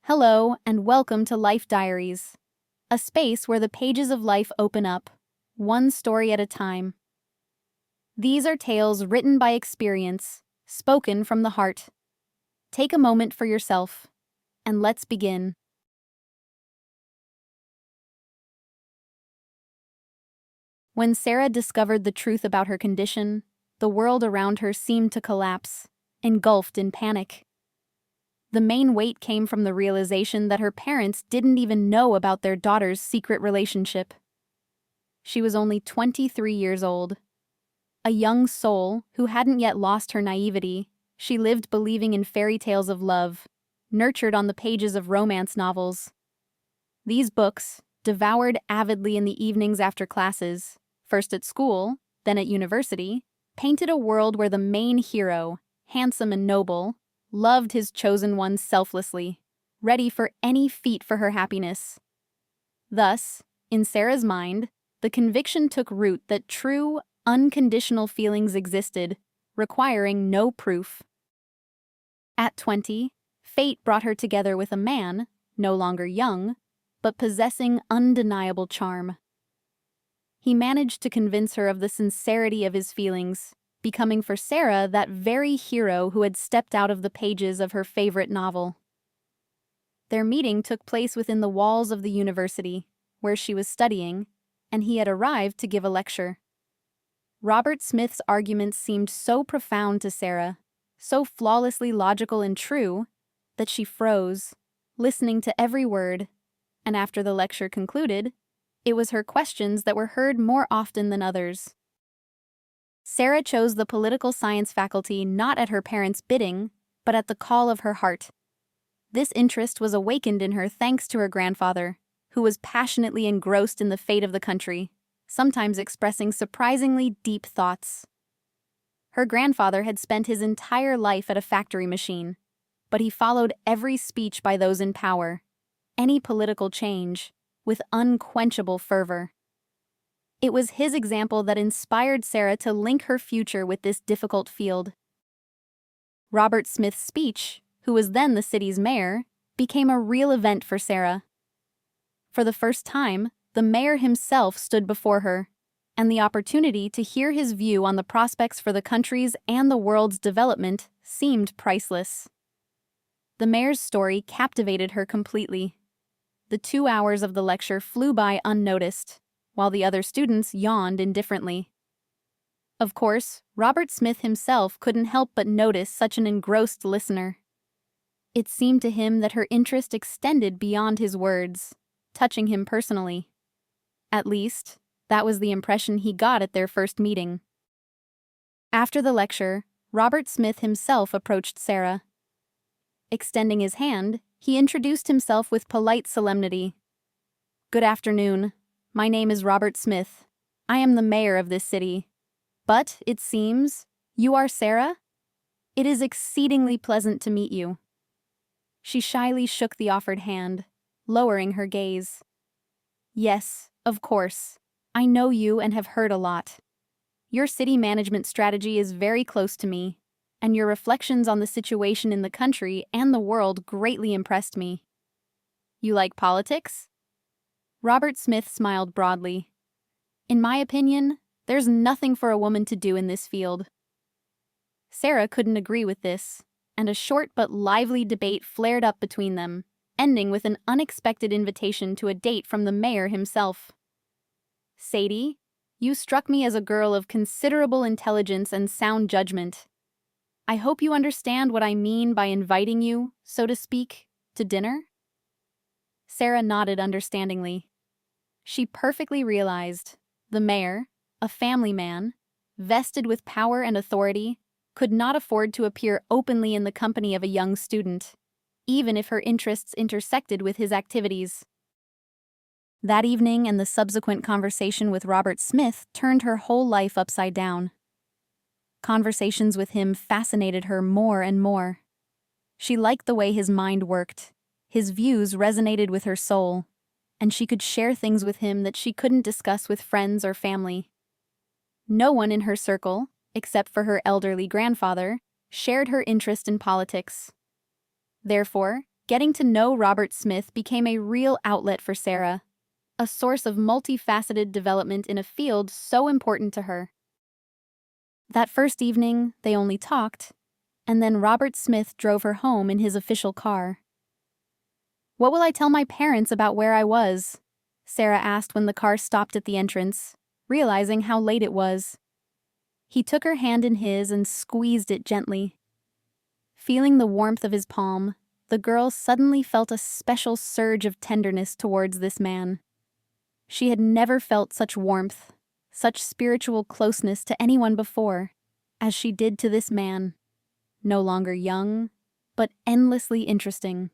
Hello, and welcome to Life Diaries, a space where the pages of life open up, one story at a time. These are tales written by experience, spoken from the heart. Take a moment for yourself, and let's begin. When Sarah discovered the truth about her condition, the world around her seemed to collapse, engulfed in panic. The main weight came from the realization that her parents didn't even know about their daughter's secret relationship. She was only 23 years old. A young soul who hadn't yet lost her naivety, she lived believing in fairy tales of love, nurtured on the pages of romance novels. These books, devoured avidly in the evenings after classes, first at school, then at university, painted a world where the main hero, handsome and noble, loved his chosen one selflessly, ready for any feat for her happiness. Thus, in Sarah's mind, the conviction took root that true, unconditional feelings existed, requiring no proof. At 20, fate brought her together with a man, no longer young, but possessing undeniable charm. He managed to convince her of the sincerity of his feelings, becoming for Sarah that very hero who had stepped out of the pages of her favorite novel. Their meeting took place within the walls of the university, where she was studying, and he had arrived to give a lecture. Robert Smith's arguments seemed so profound to Sarah, so flawlessly logical and true, that she froze, listening to every word, and after the lecture concluded, it was her questions that were heard more often than others. Sarah chose the political science faculty not at her parents' bidding, but at the call of her heart. This interest was awakened in her thanks to her grandfather, who was passionately engrossed in the fate of the country, sometimes expressing surprisingly deep thoughts. Her grandfather had spent his entire life at a factory machine, but he followed every speech by those in power, any political change, with unquenchable fervor. It was his example that inspired Sarah to link her future with this difficult field. Robert Smith's speech, who was then the city's mayor, became a real event for Sarah. For the first time, the mayor himself stood before her, and the opportunity to hear his view on the prospects for the country's and the world's development seemed priceless. The mayor's story captivated her completely. The 2 hours of the lecture flew by unnoticed, while the other students yawned indifferently. Of course, Robert Smith himself couldn't help but notice such an engrossed listener. It seemed to him that her interest extended beyond his words, touching him personally. At least, that was the impression he got at their first meeting. After the lecture, Robert Smith himself approached Sarah. Extending his hand, he introduced himself with polite solemnity. "Good afternoon. My name is Robert Smith. I am the mayor of this city. But, it seems, you are Sarah? It is exceedingly pleasant to meet you." She shyly shook the offered hand, lowering her gaze. "Yes, of course. I know you and have heard a lot. Your city management strategy is very close to me, and your reflections on the situation in the country and the world greatly impressed me. You like politics?" Robert Smith smiled broadly. "In my opinion, there's nothing for a woman to do in this field." Sarah couldn't agree with this, and a short but lively debate flared up between them, ending with an unexpected invitation to a date from the mayor himself. "Sadie, you struck me as a girl of considerable intelligence and sound judgment. I hope you understand what I mean by inviting you, so to speak, to dinner?" Sarah nodded understandingly. She perfectly realized the mayor, a family man, vested with power and authority, could not afford to appear openly in the company of a young student, even if her interests intersected with his activities. That evening and the subsequent conversation with Robert Smith turned her whole life upside down. Conversations with him fascinated her more and more. She liked the way his mind worked. His views resonated with her soul, and she could share things with him that she couldn't discuss with friends or family. No one in her circle, except for her elderly grandfather, shared her interest in politics. Therefore, Getting to know Robert Smith became a real outlet for Sarah, a source of multifaceted development in a field so important to her. That first evening, they only talked, and then Robert Smith drove her home in his official car. "What will I tell my parents about where I was?" Sarah asked when the car stopped at the entrance, realizing how late it was. He took her hand in his and squeezed it gently. Feeling the warmth of his palm, the girl suddenly felt a special surge of tenderness towards this man. She had never felt such warmth, such spiritual closeness to anyone before, as she did to this man, no longer young, but endlessly interesting.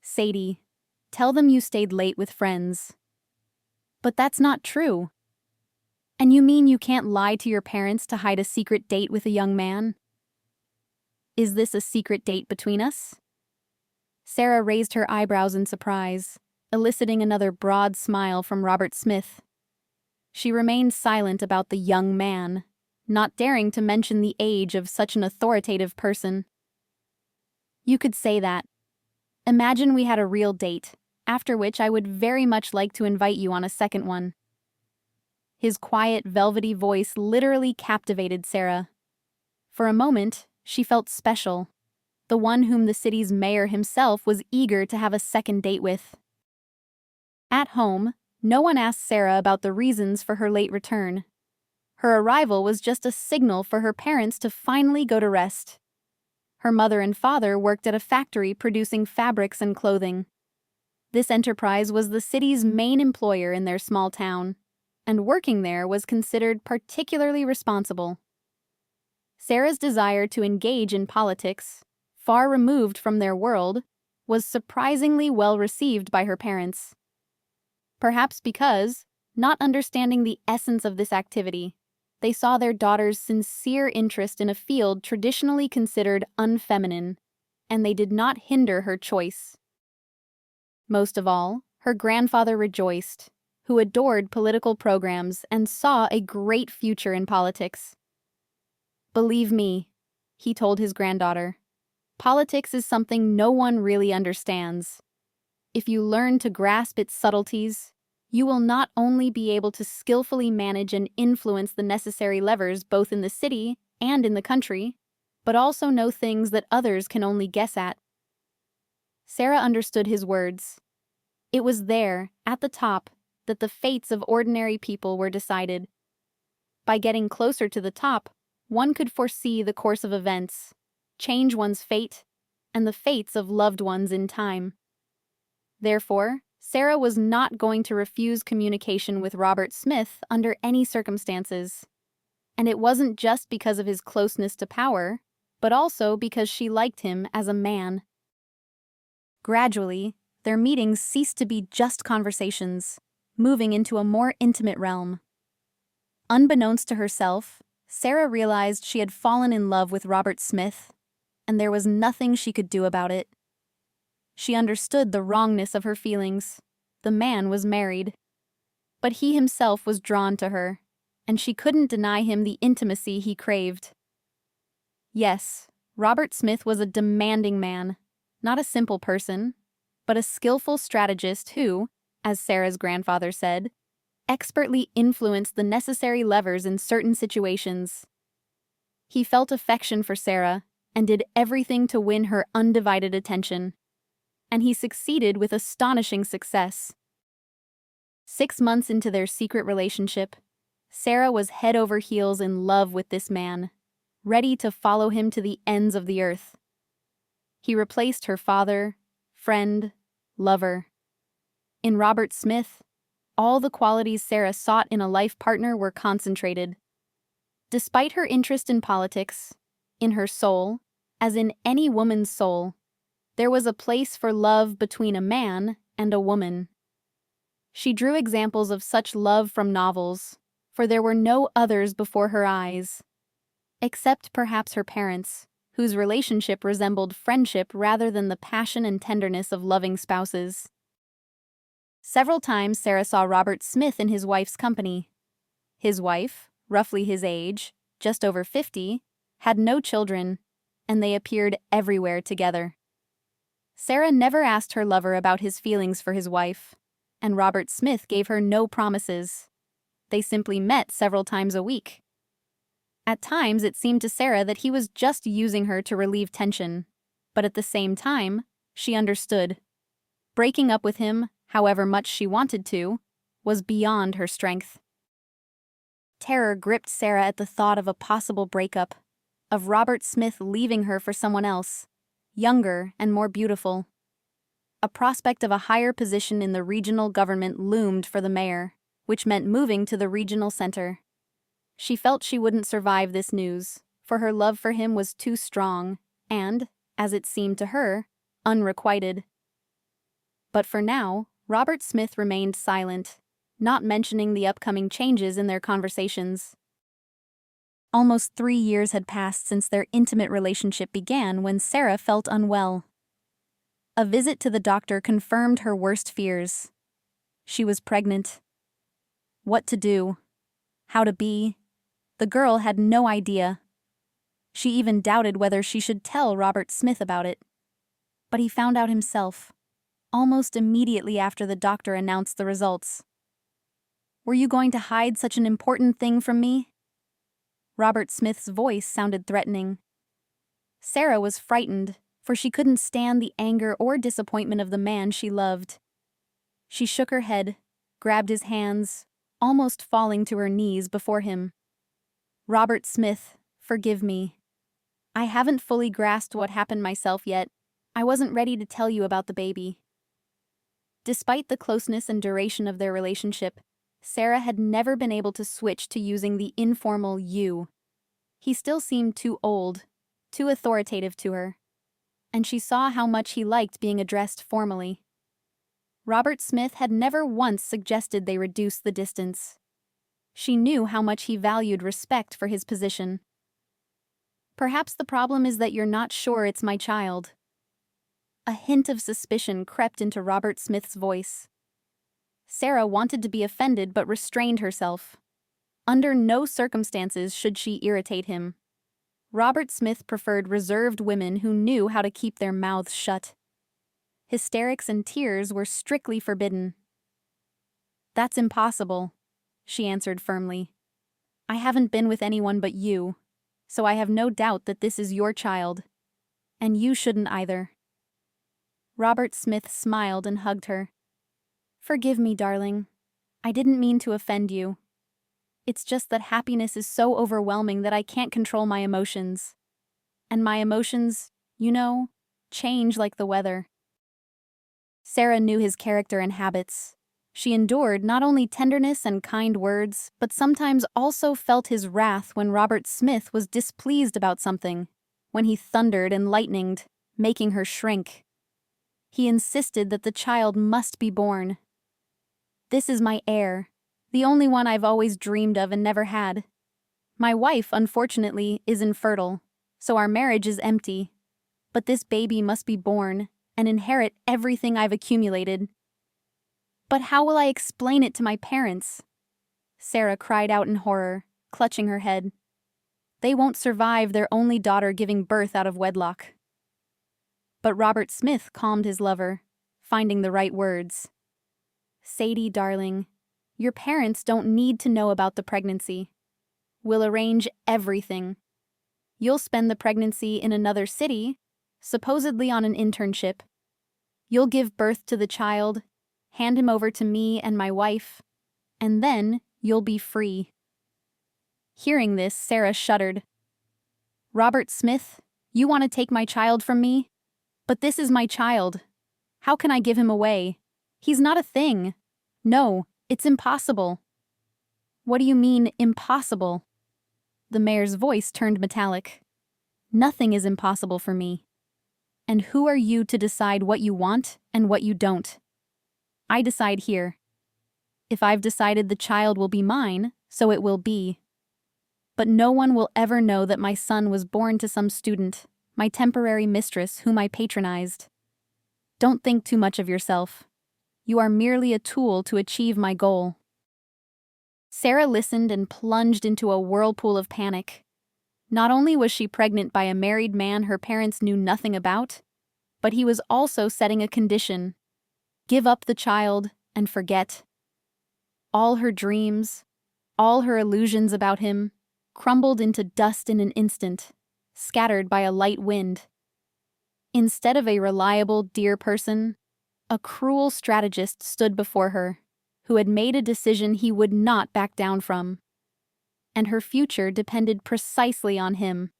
"Sadie, tell them you stayed late with friends." "But that's not true." "And you mean you can't lie to your parents to hide a secret date with a young man?" "Is this a secret date between us?" Sarah raised her eyebrows in surprise, eliciting another broad smile from Robert Smith. She remained silent about the young man, not daring to mention the age of such an authoritative person. "You could say that. Imagine we had a real date, after which I would very much like to invite you on a second one." His quiet, velvety voice literally captivated Sarah. For a moment, she felt special, the one whom the city's mayor himself was eager to have a second date with. At home, no one asked Sarah about the reasons for her late return. Her arrival was just a signal for her parents to finally go to rest. Her mother and father worked at a factory producing fabrics and clothing. This enterprise was the city's main employer in their small town, and working there was considered particularly responsible. Sarah's desire to engage in politics, far removed from their world, was surprisingly well received by her parents. Perhaps because, not understanding the essence of this activity, they saw their daughter's sincere interest in a field traditionally considered unfeminine, and they did not hinder her choice. Most of all, her grandfather rejoiced, who adored political programs and saw a great future in politics. "Believe me," he told his granddaughter, "politics is something no one really understands. If you learn to grasp its subtleties, you will not only be able to skillfully manage and influence the necessary levers both in the city and in the country, but also know things that others can only guess at." Sarah understood his words. It was there, at the top, that the fates of ordinary people were decided. By getting closer to the top, one could foresee the course of events, change one's fate, and the fates of loved ones in time. Therefore, Sarah was not going to refuse communication with Robert Smith under any circumstances. And it wasn't just because of his closeness to power, but also because she liked him as a man. Gradually, their meetings ceased to be just conversations, moving into a more intimate realm. Unbeknownst to herself, Sarah realized she had fallen in love with Robert Smith, and there was nothing she could do about it. She understood the wrongness of her feelings. The man was married. But he himself was drawn to her, and she couldn't deny him the intimacy he craved. Yes, Robert Smith was a demanding man, not a simple person, but a skillful strategist who, as Sarah's grandfather said, expertly influenced the necessary levers in certain situations. He felt affection for Sarah and did everything to win her undivided attention. And he succeeded with astonishing success. 6 months into their secret relationship, Sarah was head over heels in love with this man, ready to follow him to the ends of the earth. He replaced her father, friend, lover. In Robert Smith, all the qualities Sarah sought in a life partner were concentrated. Despite her interest in politics, in her soul, as in any woman's soul, there was a place for love between a man and a woman. She drew examples of such love from novels, for there were no others before her eyes, except perhaps her parents, whose relationship resembled friendship rather than the passion and tenderness of loving spouses. Several times Sarah saw Robert Smith in his wife's company. His wife, roughly his age, just over 50, had no children, and they appeared everywhere together. Sarah never asked her lover about his feelings for his wife, and Robert Smith gave her no promises. They simply met several times a week. At times, it seemed to Sarah that he was just using her to relieve tension, but at the same time, she understood. Breaking up with him, however much she wanted to, was beyond her strength. Terror gripped Sarah at the thought of a possible breakup, of Robert Smith leaving her for someone else, younger and more beautiful. A prospect of a higher position in the regional government loomed for the mayor, which meant moving to the regional center. She felt she wouldn't survive this news, for her love for him was too strong and, as it seemed to her, unrequited. But for now, Robert Smith remained silent, not mentioning the upcoming changes in their conversations. Almost 3 years had passed since their intimate relationship began when Sarah felt unwell. A visit to the doctor confirmed her worst fears. She was pregnant. What to do? How to be? The girl had no idea. She even doubted whether she should tell Robert Smith about it. But he found out himself, almost immediately after the doctor announced the results. "Were you going to hide such an important thing from me?" Robert Smith's voice sounded threatening. Sarah was frightened, for she couldn't stand the anger or disappointment of the man she loved. She shook her head, grabbed his hands, almost falling to her knees before him. "Robert Smith, forgive me. I haven't fully grasped what happened myself yet. I wasn't ready to tell you about the baby." Despite the closeness and duration of their relationship, Sarah had never been able to switch to using the informal you. He still seemed too old, too authoritative to her, and she saw how much he liked being addressed formally. Robert Smith had never once suggested they reduce the distance. She knew how much he valued respect for his position. "Perhaps the problem is that you're not sure it's my child." A hint of suspicion crept into Robert Smith's voice. Sarah wanted to be offended but restrained herself. Under no circumstances should she irritate him. Robert Smith preferred reserved women who knew how to keep their mouths shut. Hysterics and tears were strictly forbidden. "That's impossible," she answered firmly. "I haven't been with anyone but you, so I have no doubt that this is your child. And you shouldn't either." Robert Smith smiled and hugged her. "Forgive me, darling. I didn't mean to offend you. It's just that happiness is so overwhelming that I can't control my emotions. And my emotions, change like the weather." Sarah knew his character and habits. She endured not only tenderness and kind words, but sometimes also felt his wrath when Robert Smith was displeased about something, when he thundered and lightninged, making her shrink. He insisted that the child must be born. "This is my heir, the only one I've always dreamed of and never had. My wife, unfortunately, is infertile, so our marriage is empty. But this baby must be born and inherit everything I've accumulated." "But how will I explain it to my parents?" Sarah cried out in horror, clutching her head. "They won't survive their only daughter giving birth out of wedlock." But Robert Smith calmed his lover, finding the right words. "Sadie, darling, your parents don't need to know about the pregnancy. We'll arrange everything. You'll spend the pregnancy in another city, supposedly on an internship. You'll give birth to the child, hand him over to me and my wife, and then you'll be free." Hearing this, Sarah shuddered. "Robert Smith, you want to take my child from me? But this is my child. How can I give him away? He's not a thing. No, it's impossible." "What do you mean, impossible?" The mayor's voice turned metallic. "Nothing is impossible for me. And who are you to decide what you want and what you don't? I decide here. If I've decided the child will be mine, so it will be. But no one will ever know that my son was born to some student, my temporary mistress whom I patronized. Don't think too much of yourself. You are merely a tool to achieve my goal." Sarah listened and plunged into a whirlpool of panic. Not only was she pregnant by a married man her parents knew nothing about, But he was also setting a condition. Give up the child and forget. All her dreams, all her illusions about him, crumbled into dust in an instant, scattered by a light wind. Instead of a reliable, dear person, a cruel strategist stood before her, who had made a decision he would not back down from. And her future depended precisely on him.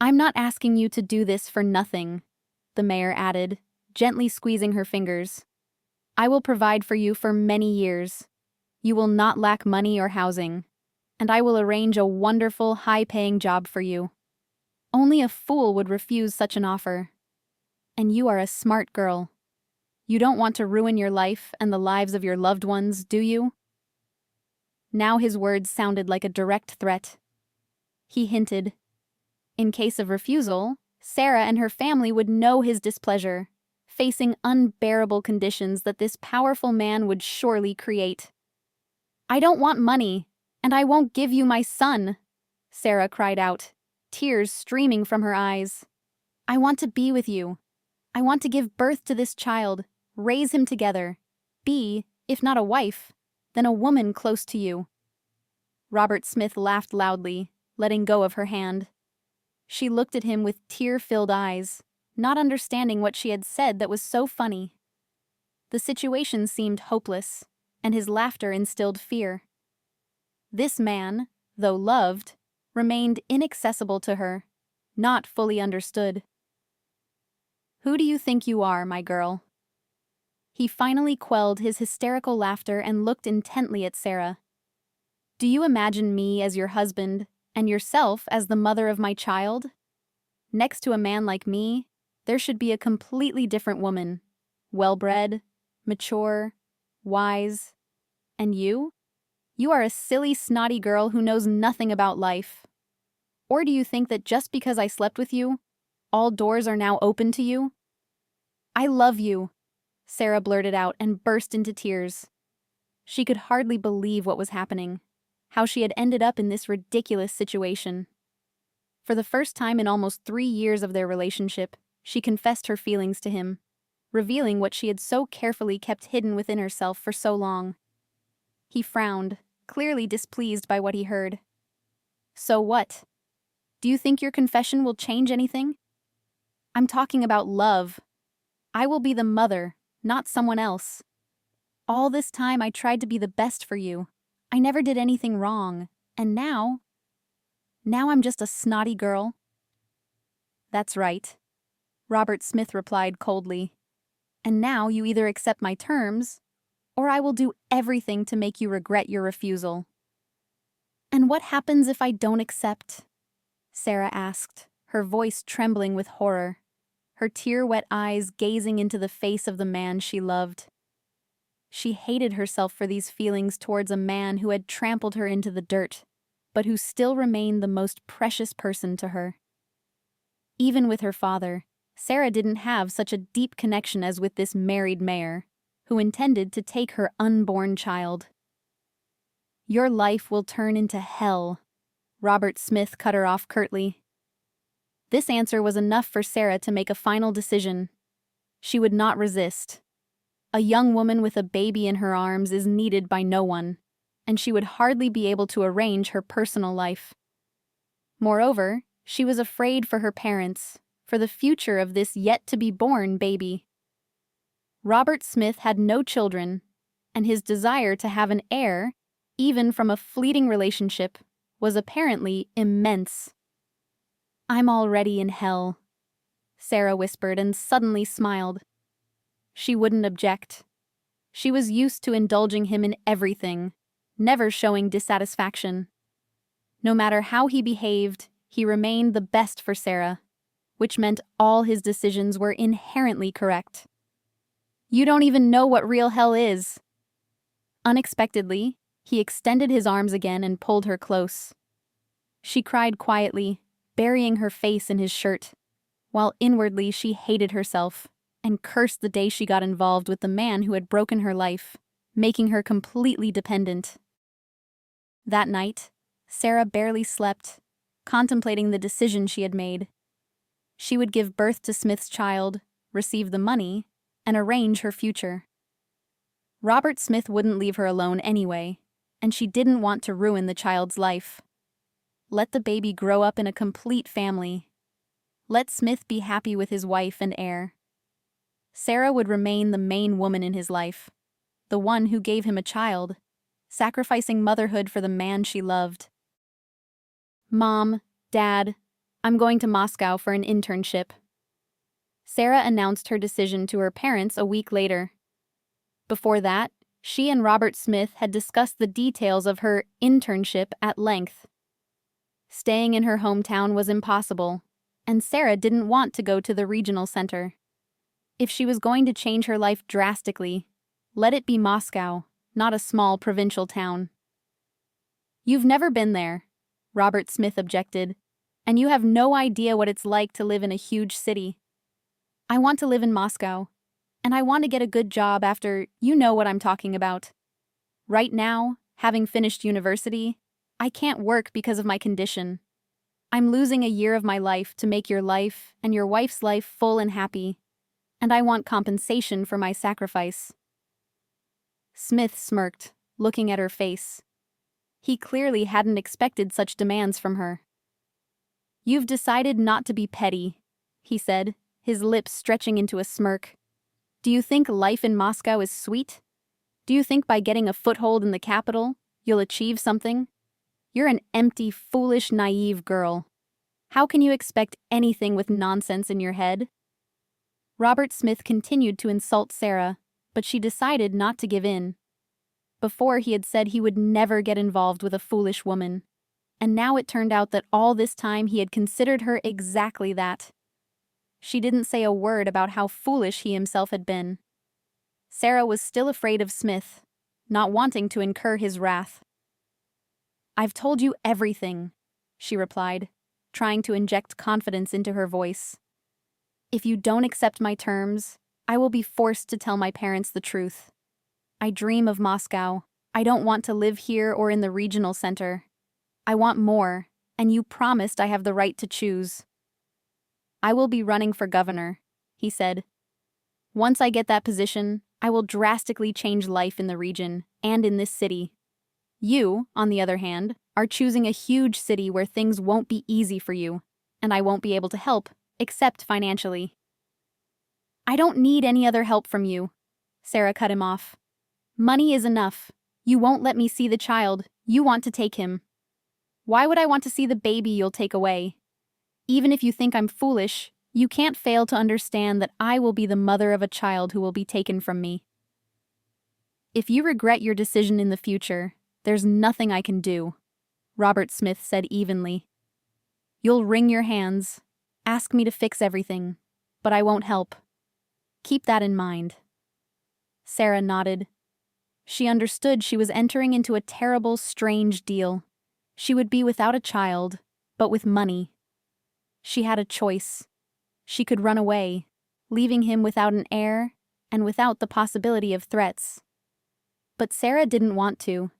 I'm not asking you to do this for nothing, the mayor added, gently squeezing her fingers. I will provide for you for many years. You will not lack money or housing, and I will arrange a wonderful, high-paying job for you. Only a fool would refuse such an offer. And you are a smart girl. You don't want to ruin your life and the lives of your loved ones, do you? Now his words sounded like a direct threat. He hinted. In case of refusal, Sarah and her family would know his displeasure, facing unbearable conditions that this powerful man would surely create. I don't want money, and I won't give you my son, Sarah cried out, tears streaming from her eyes. I want to be with you. I want to give birth to this child, raise him together, be, if not a wife, then a woman close to you. Robert Smith laughed loudly, letting go of her hand. She looked at him with tear-filled eyes, not understanding what she had said that was so funny. The situation seemed hopeless, and his laughter instilled fear. This man, though loved, remained inaccessible to her, not fully understood. Who do you think you are, my girl? He finally quelled his hysterical laughter and looked intently at Sarah. Do you imagine me as your husband, and yourself as the mother of my child? Next to a man like me, there should be a completely different woman, well-bred, mature, wise. And you? You are a silly, snotty girl who knows nothing about life. Or do you think that just because I slept with you, all doors are now open to you? I love you, Sarah blurted out and burst into tears. She could hardly believe what was happening, how she had ended up in this ridiculous situation. For the first time in almost 3 years of their relationship, she confessed her feelings to him, revealing what she had so carefully kept hidden within herself for so long. He frowned, clearly displeased by what he heard. So what? Do you think your confession will change anything? I'm talking about love. I will be the mother, not someone else. All this time I tried to be the best for you. I never did anything wrong, and now I'm just a snotty girl. That's right, Robert Smith replied coldly. And now you either accept my terms, or I will do everything to make you regret your refusal. And what happens if I don't accept? Sarah asked, her voice trembling with horror, her tear-wet eyes gazing into the face of the man she loved. She hated herself for these feelings towards a man who had trampled her into the dirt, but who still remained the most precious person to her. Even with her father, Sarah didn't have such a deep connection as with this married mayor, who intended to take her unborn child. Your life will turn into hell, Robert Smith cut her off curtly. This answer was enough for Sarah to make a final decision. She would not resist. A young woman with a baby in her arms is needed by no one, and she would hardly be able to arrange her personal life. Moreover, she was afraid for her parents, for the future of this yet-to-be-born baby. Robert Smith had no children, and his desire to have an heir, even from a fleeting relationship, was apparently immense. I'm already in hell, Sarah whispered and suddenly smiled. She wouldn't object. She was used to indulging him in everything, never showing dissatisfaction. No matter how he behaved, he remained the best for Sarah, which meant all his decisions were inherently correct. You don't even know what real hell is. Unexpectedly, he extended his arms again and pulled her close. She cried quietly, burying her face in his shirt, while inwardly she hated herself and cursed the day she got involved with the man who had broken her life, making her completely dependent. That night, Sarah barely slept, contemplating the decision she had made. She would give birth to Smith's child, receive the money, and arrange her future. Robert Smith wouldn't leave her alone anyway, and she didn't want to ruin the child's life. Let the baby grow up in a complete family. Let Smith be happy with his wife and heir. Sarah would remain the main woman in his life, the one who gave him a child, sacrificing motherhood for the man she loved. Mom, Dad, I'm going to Moscow for an internship. Sarah announced her decision to her parents a week later. Before that, she and Robert Smith had discussed the details of her internship at length. Staying in her hometown was impossible, and Sarah didn't want to go to the regional center. If she was going to change her life drastically, let it be Moscow, not a small provincial town. You've never been there, Robert Smith objected, and you have no idea what it's like to live in a huge city. I want to live in Moscow, and I want to get a good job after, you know what I'm talking about. Right now, having finished university, I can't work because of my condition. I'm losing a year of my life to make your life and your wife's life full and happy, and I want compensation for my sacrifice. Smith smirked, looking at her face. He clearly hadn't expected such demands from her. You've decided not to be petty, he said, his lips stretching into a smirk. Do you think life in Moscow is sweet? Do you think by getting a foothold in the capital, you'll achieve something? You're an empty, foolish, naive girl. How can you expect anything with nonsense in your head? Robert Smith continued to insult Sarah, but she decided not to give in. Before, he had said he would never get involved with a foolish woman, and now it turned out that all this time he had considered her exactly that. She didn't say a word about how foolish he himself had been. Sarah was still afraid of Smith, not wanting to incur his wrath. I've told you everything, she replied, trying to inject confidence into her voice. If you don't accept my terms, I will be forced to tell my parents the truth. I dream of Moscow. I don't want to live here or in the regional center. I want more, and you promised I have the right to choose. I will be running for governor, he said. Once I get that position, I will drastically change life in the region and in this city. You, on the other hand, are choosing a huge city where things won't be easy for you, and I won't be able to help, except financially. I don't need any other help from you, Sarah cut him off. Money is enough. You won't let me see the child. You want to take him. Why would I want to see the baby you'll take away? Even if you think I'm foolish, you can't fail to understand that I will be the mother of a child who will be taken from me. If you regret your decision in the future, there's nothing I can do, Robert Smith said evenly. You'll wring your hands, ask me to fix everything, but I won't help. Keep that in mind. Sarah nodded. She understood she was entering into a terrible, strange deal. She would be without a child, but with money. She had a choice. She could run away, leaving him without an heir and without the possibility of threats. But Sarah didn't want to.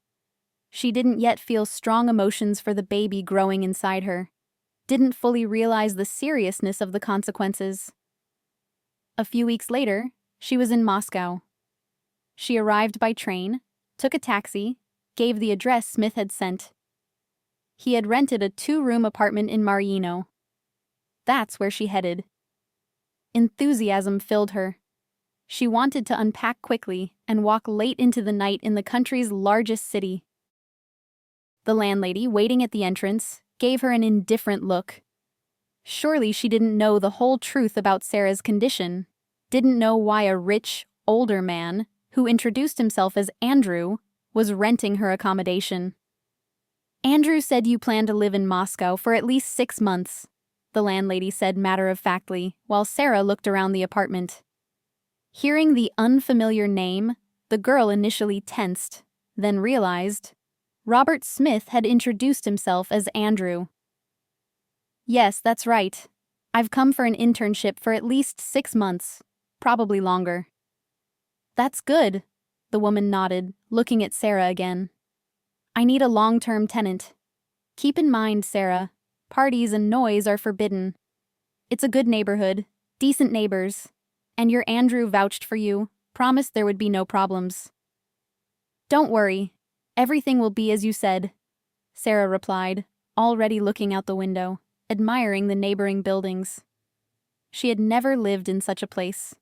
She didn't yet feel strong emotions for the baby growing inside her, didn't fully realize the seriousness of the consequences. A few weeks later, she was in Moscow. She arrived by train, took a taxi, gave the address Smith had sent. He had rented a 2-room apartment in Maryino. That's where she headed. Enthusiasm filled her. She wanted to unpack quickly and walk late into the night in the country's largest city. The landlady, waiting at the entrance, gave her an indifferent look. Surely she didn't know the whole truth about Sarah's condition, didn't know why a rich, older man, who introduced himself as Andrew, was renting her accommodation. Andrew said you plan to live in Moscow for at least 6 months, the landlady said matter-of-factly, while Sarah looked around the apartment. Hearing the unfamiliar name, the girl initially tensed, then realized Robert Smith had introduced himself as Andrew. Yes, that's right. I've come for an internship for at least 6 months, probably longer. That's good, the woman nodded, looking at Sarah again. I need a long-term tenant. Keep in mind, Sarah, parties and noise are forbidden. It's a good neighborhood, decent neighbors. And your Andrew vouched for you, promised there would be no problems. Don't worry. Everything will be as you said, Sarah replied, already looking out the window, admiring the neighboring buildings. She had never lived in such a place.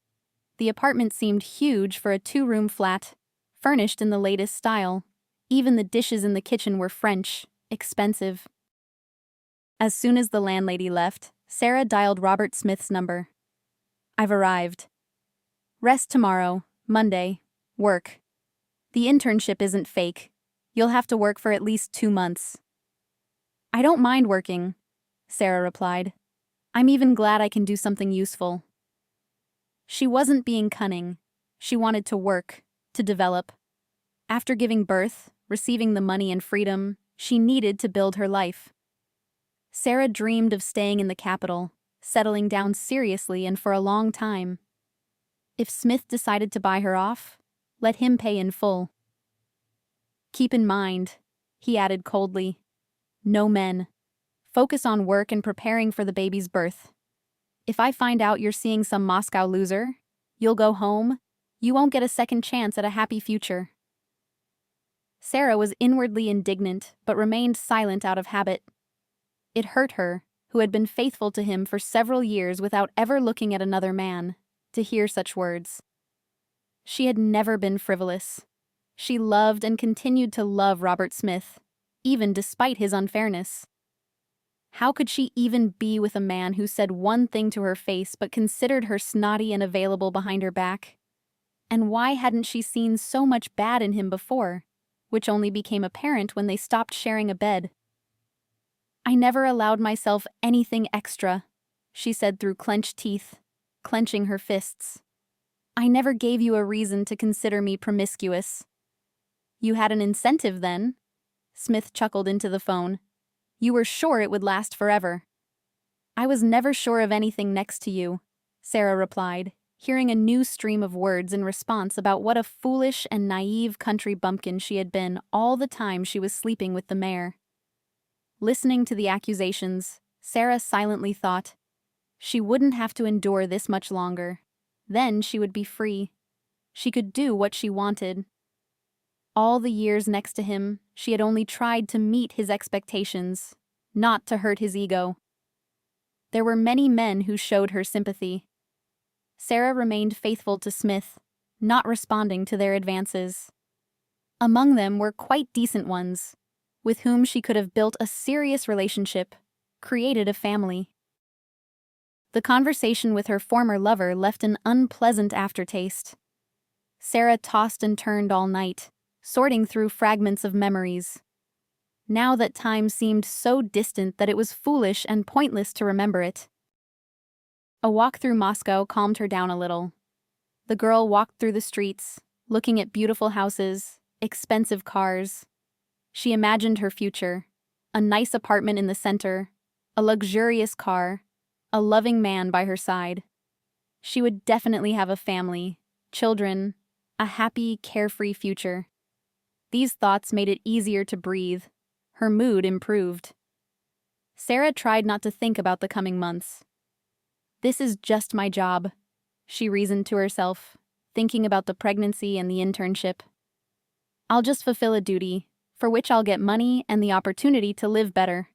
The apartment seemed huge for a two-room flat, furnished in the latest style. Even the dishes in the kitchen were French, expensive. As soon as the landlady left, Sarah dialed Robert Smith's number. I've arrived. Rest tomorrow, Monday. Work. The internship isn't fake. You'll have to work for at least 2 months. I don't mind working, Sarah replied. I'm even glad I can do something useful. She wasn't being cunning. She wanted to work, to develop. After giving birth, receiving the money and freedom, she needed to build her life. Sarah dreamed of staying in the capital, settling down seriously and for a long time. If Smith decided to buy her off, let him pay in full. Keep in mind, he added coldly, no men. Focus on work and preparing for the baby's birth. If I find out you're seeing some Moscow loser, you'll go home. You won't get a second chance at a happy future. Sarah was inwardly indignant, but remained silent out of habit. It hurt her, who had been faithful to him for several years without ever looking at another man, to hear such words. She had never been frivolous. She loved and continued to love Robert Smith, even despite his unfairness. How could she even be with a man who said one thing to her face but considered her snotty and available behind her back? And why hadn't she seen so much bad in him before, which only became apparent when they stopped sharing a bed? I never allowed myself anything extra, she said through clenched teeth, clenching her fists. I never gave you a reason to consider me promiscuous. You had an incentive then? Smith chuckled into the phone. You were sure it would last forever. I was never sure of anything next to you, Sarah replied, hearing a new stream of words in response about what a foolish and naive country bumpkin she had been all the time she was sleeping with the mayor. Listening to the accusations, Sarah silently thought, she wouldn't have to endure this much longer. Then she would be free. She could do what she wanted. All the years next to him, she had only tried to meet his expectations, not to hurt his ego. There were many men who showed her sympathy. Sarah remained faithful to Smith, not responding to their advances. Among them were quite decent ones, with whom she could have built a serious relationship, created a family. The conversation with her former lover left an unpleasant aftertaste. Sarah tossed and turned all night, sorting through fragments of memories. Now that time seemed so distant that it was foolish and pointless to remember it. A walk through Moscow calmed her down a little. The girl walked through the streets, looking at beautiful houses, expensive cars. She imagined her future, a nice apartment in the center, a luxurious car, a loving man by her side. She would definitely have a family, children, a happy, carefree future. These thoughts made it easier to breathe. Her mood improved. Sarah tried not to think about the coming months. This is just my job, she reasoned to herself, thinking about the pregnancy and the internship. I'll just fulfill a duty, for which I'll get money and the opportunity to live better.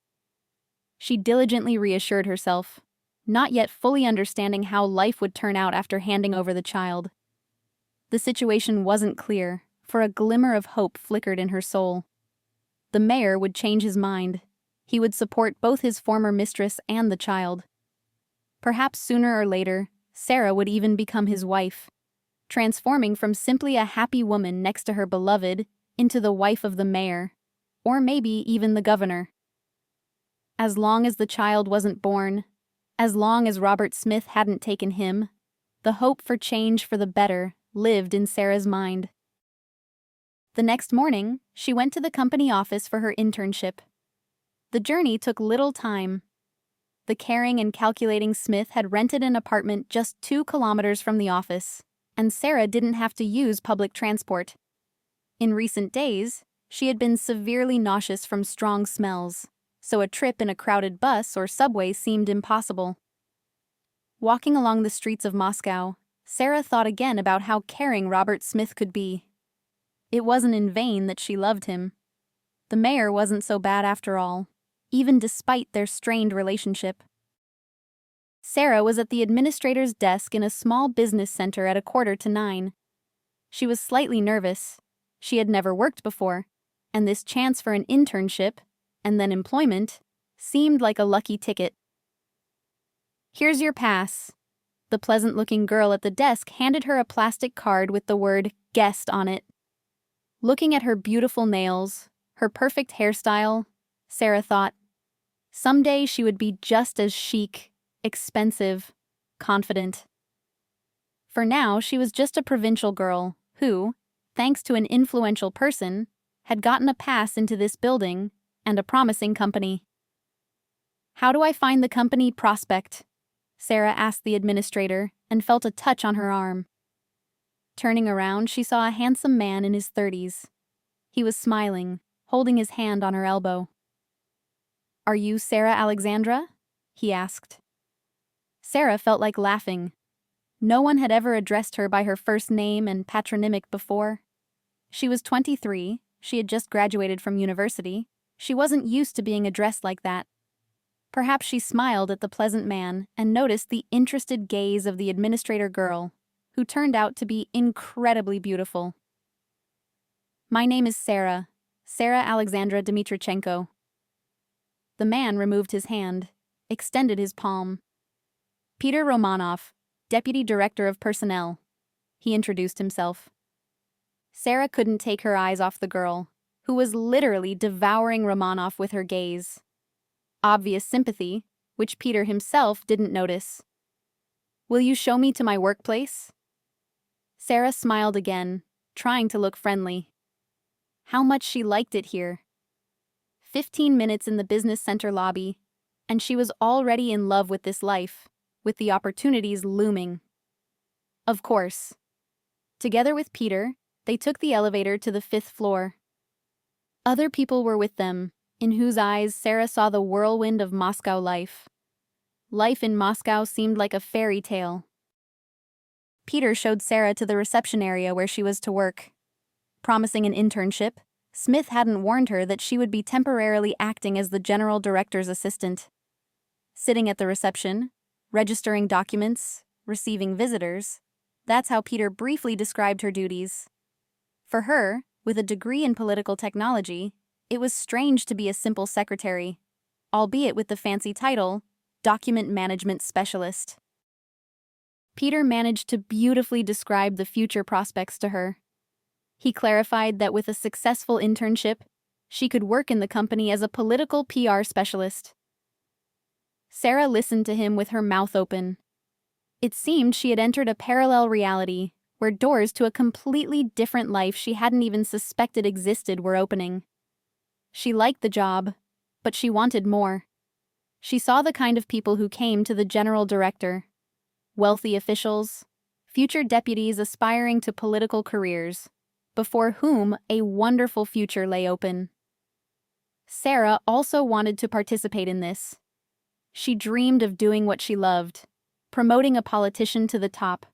She diligently reassured herself, not yet fully understanding how life would turn out after handing over the child. The situation wasn't clear, for a glimmer of hope flickered in her soul. The mayor would change his mind. He would support both his former mistress and the child. Perhaps sooner or later, Sarah would even become his wife, transforming from simply a happy woman next to her beloved into the wife of the mayor, or maybe even the governor. As long as the child wasn't born, as long as Robert Smith hadn't taken him, the hope for change for the better lived in Sarah's mind. The next morning, she went to the company office for her internship. The journey took little time. The caring and calculating Smith had rented an apartment just 2 kilometers from the office, and Sarah didn't have to use public transport. In recent days, she had been severely nauseous from strong smells, so a trip in a crowded bus or subway seemed impossible. Walking along the streets of Moscow, Sarah thought again about how caring Robert Smith could be. It wasn't in vain that she loved him. The mayor wasn't so bad after all, even despite their strained relationship. Sarah was at the administrator's desk in a small business center at 8:45. She was slightly nervous. She had never worked before, and this chance for an internship, and then employment, seemed like a lucky ticket. "Here's your pass." The pleasant-looking girl at the desk handed her a plastic card with the word "guest" on it. Looking at her beautiful nails, her perfect hairstyle, Sarah thought, someday she would be just as chic, expensive, confident. For now, she was just a provincial girl who, thanks to an influential person, had gotten a pass into this building and a promising company. "How do I find the company prospect?" Sarah asked the administrator and felt a touch on her arm. Turning around, she saw a handsome man in his 30s. He was smiling, holding his hand on her elbow. "Are you Sarah Alexandra?" he asked. Sarah felt like laughing. No one had ever addressed her by her first name and patronymic before. She was 23, she had just graduated from university. She wasn't used to being addressed like that. Perhaps she smiled at the pleasant man and noticed the interested gaze of the administrator girl, who turned out to be incredibly beautiful. "My name is Sarah Alexandra Dmitrichenko." The man removed his hand, extended his palm. "Peter Romanov, Deputy Director of Personnel," he introduced himself. Sarah couldn't take her eyes off the girl, who was literally devouring Romanov with her gaze. Obvious sympathy, which Peter himself didn't notice. "Will you show me to my workplace?" Sarah smiled again, trying to look friendly. How much she liked it here. 15 minutes in the business center lobby, and she was already in love with this life, with the opportunities looming. Of course. Together with Peter, they took the elevator to the 5th floor. Other people were with them, in whose eyes Sarah saw the whirlwind of Moscow life. Life in Moscow seemed like a fairy tale. Peter showed Sarah to the reception area where she was to work. Promising an internship, Smith hadn't warned her that she would be temporarily acting as the general director's assistant. Sitting at the reception, registering documents, receiving visitors, that's how Peter briefly described her duties. For her, with a degree in political technology, it was strange to be a simple secretary, albeit with the fancy title, Document Management Specialist. Peter managed to beautifully describe the future prospects to her. He clarified that with a successful internship, she could work in the company as a political PR specialist. Sarah listened to him with her mouth open. It seemed she had entered a parallel reality, where doors to a completely different life she hadn't even suspected existed were opening. She liked the job, but she wanted more. She saw the kind of people who came to the general director. Wealthy officials, future deputies aspiring to political careers, before whom a wonderful future lay open. Sarah also wanted to participate in this. She dreamed of doing what she loved, promoting a politician to the top.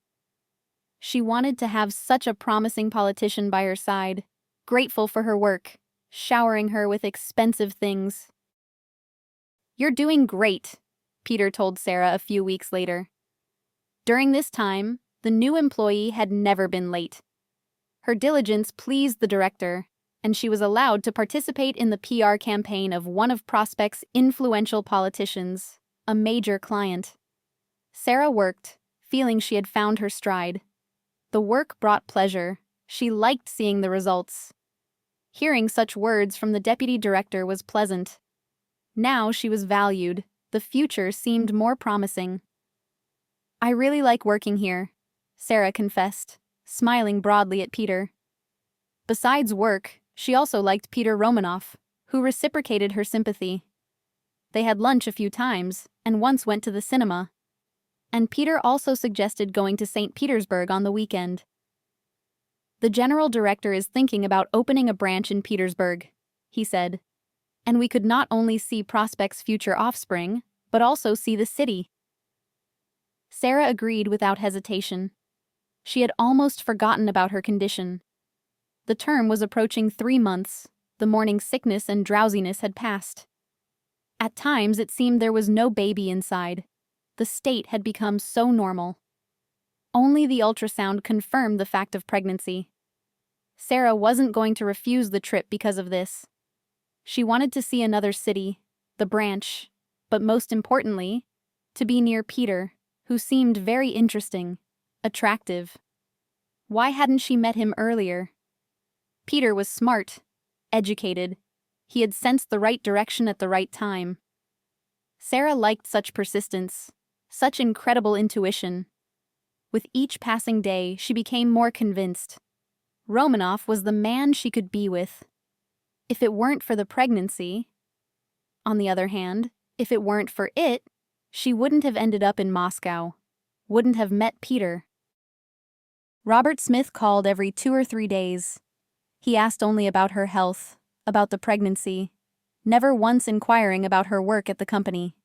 She wanted to have such a promising politician by her side, grateful for her work, showering her with expensive things. "You're doing great," Peter told Sarah a few weeks later. During this time, the new employee had never been late. Her diligence pleased the director, and she was allowed to participate in the PR campaign of one of Prospect's influential politicians, a major client. Sarah worked, feeling she had found her stride. The work brought pleasure. She liked seeing the results. Hearing such words from the deputy director was pleasant. Now she was valued. The future seemed more promising. "I really like working here," Sarah confessed, smiling broadly at Peter. Besides work, she also liked Peter Romanov, who reciprocated her sympathy. They had lunch a few times, and once went to the cinema. And Peter also suggested going to St. Petersburg on the weekend. "The general director is thinking about opening a branch in Petersburg," he said. "And we could not only see Prospect's future offspring, but also see the city." Sarah agreed without hesitation. She had almost forgotten about her condition. The term was approaching 3 months. The morning sickness and drowsiness had passed. At times it seemed there was no baby inside. The state had become so normal. Only the ultrasound confirmed the fact of pregnancy. Sarah wasn't going to refuse the trip because of this. She wanted to see another city, the branch, but most importantly, to be near Peter, who seemed very interesting, attractive. Why hadn't she met him earlier? Peter was smart, educated. He had sensed the right direction at the right time. Sarah liked such persistence, such incredible intuition. With each passing day, she became more convinced. Romanov was the man she could be with. If it weren't for the pregnancy, on the other hand, if it weren't for it, she wouldn't have ended up in Moscow, wouldn't have met Peter. Robert Smith called every 2 or 3 days. He asked only about her health, about the pregnancy, never once inquiring about her work at the company.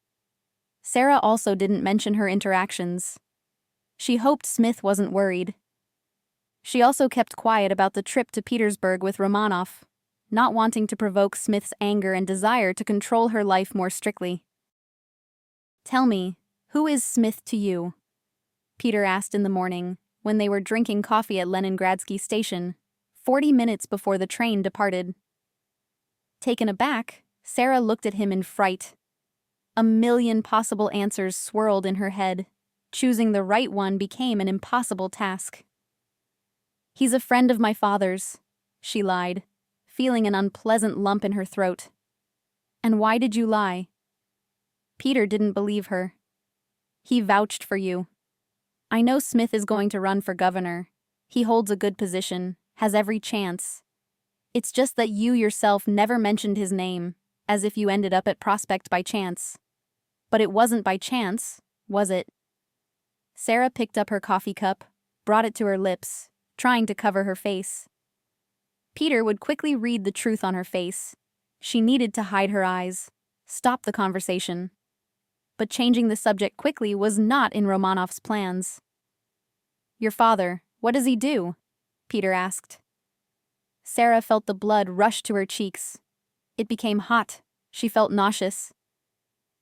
Sarah also didn't mention her interactions. She hoped Smith wasn't worried. She also kept quiet about the trip to Petersburg with Romanov, not wanting to provoke Smith's anger and desire to control her life more strictly. "Tell me, who is Smith to you?" Peter asked in the morning, when they were drinking coffee at Leningradsky station, 40 minutes before the train departed. Taken aback, Sarah looked at him in fright. A million possible answers swirled in her head. Choosing the right one became an impossible task. "He's a friend of my father's," she lied, feeling an unpleasant lump in her throat. "And why did you lie?" Peter didn't believe her. "He vouched for you. I know Smith is going to run for governor. He holds a good position, has every chance. It's just that you yourself never mentioned his name, as if you ended up at Prospect by chance. But it wasn't by chance, was it?" Sarah picked up her coffee cup, brought it to her lips, trying to cover her face. Peter would quickly read the truth on her face. She needed to hide her eyes, stop the conversation. But changing the subject quickly was not in Romanov's plans. "Your father, what does he do?" Peter asked. Sarah felt the blood rush to her cheeks. It became hot. She felt nauseous.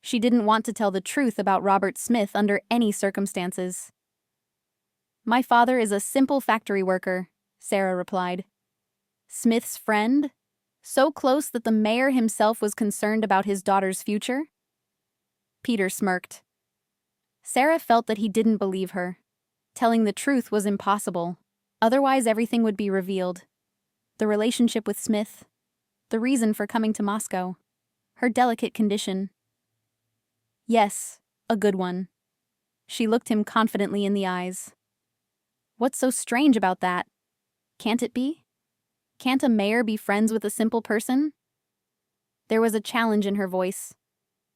She didn't want to tell the truth about Robert Smith under any circumstances. "My father is a simple factory worker," Sarah replied. "Smith's friend? So close that the mayor himself was concerned about his daughter's future?" Peter smirked. Sarah felt that he didn't believe her. Telling the truth was impossible. Otherwise, everything would be revealed. The relationship with Smith, the reason for coming to Moscow, her delicate condition. "Yes, a good one." She looked him confidently in the eyes. "What's so strange about that? Can't it be? Can't a mayor be friends with a simple person?" There was a challenge in her voice.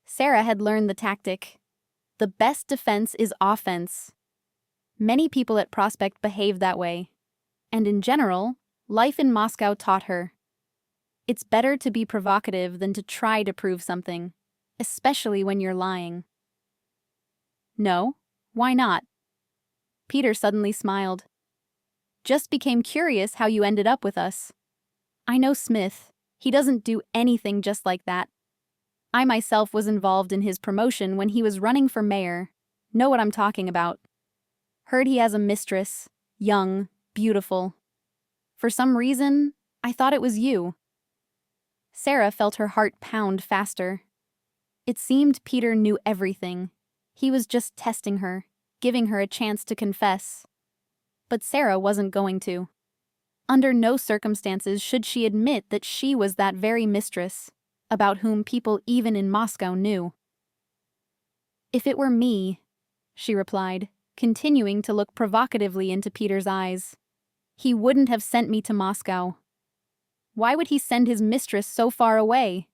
Sarah had learned the tactic. The best defense is offense. Many people at Prospect behaved that way. And in general, life in Moscow taught her. It's better to be provocative than to try to prove something, especially when you're lying. "No? Why not?" Peter suddenly smiled. "Just became curious how you ended up with us. I know Smith. He doesn't do anything just like that. I myself was involved in his promotion when he was running for mayor. Know what I'm talking about. Heard he has a mistress, young, beautiful. For some reason, I thought it was you." Sarah felt her heart pound faster. It seemed Peter knew everything. He was just testing her, giving her a chance to confess. But Sarah wasn't going to. Under no circumstances should she admit that she was that very mistress, about whom people even in Moscow knew. "If it were me," she replied, continuing to look provocatively into Peter's eyes, "he wouldn't have sent me to Moscow. Why would he send his mistress so far away?"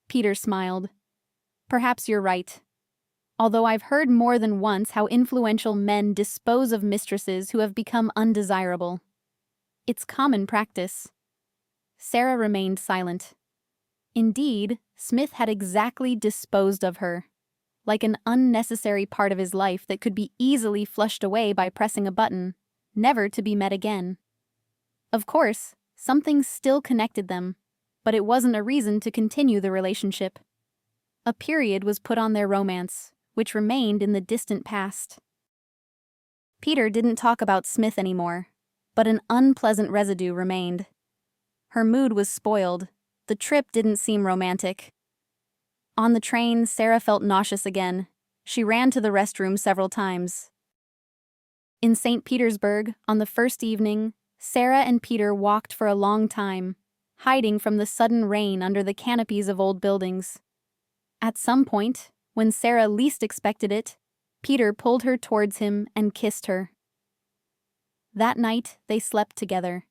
Peter smiled. "Perhaps you're right. Although I've heard more than once how influential men dispose of mistresses who have become undesirable. It's common practice." Sarah remained silent. Indeed, Smith had exactly disposed of her. like an unnecessary part of his life that could be easily flushed away by pressing a button, never to be met again. Of course, something still connected them, but it wasn't a reason to continue the relationship. A period was put on their romance, which remained in the distant past. Peter didn't talk about Smith anymore, but an unpleasant residue remained. Her mood was spoiled. The trip didn't seem romantic. On the train, Sarah felt nauseous again. She ran to the restroom several times. In St. Petersburg, on the first evening, Sarah and Peter walked for a long time, hiding from the sudden rain under the canopies of old buildings. At some point, when Sarah least expected it, Peter pulled her towards him and kissed her. That night, they slept together.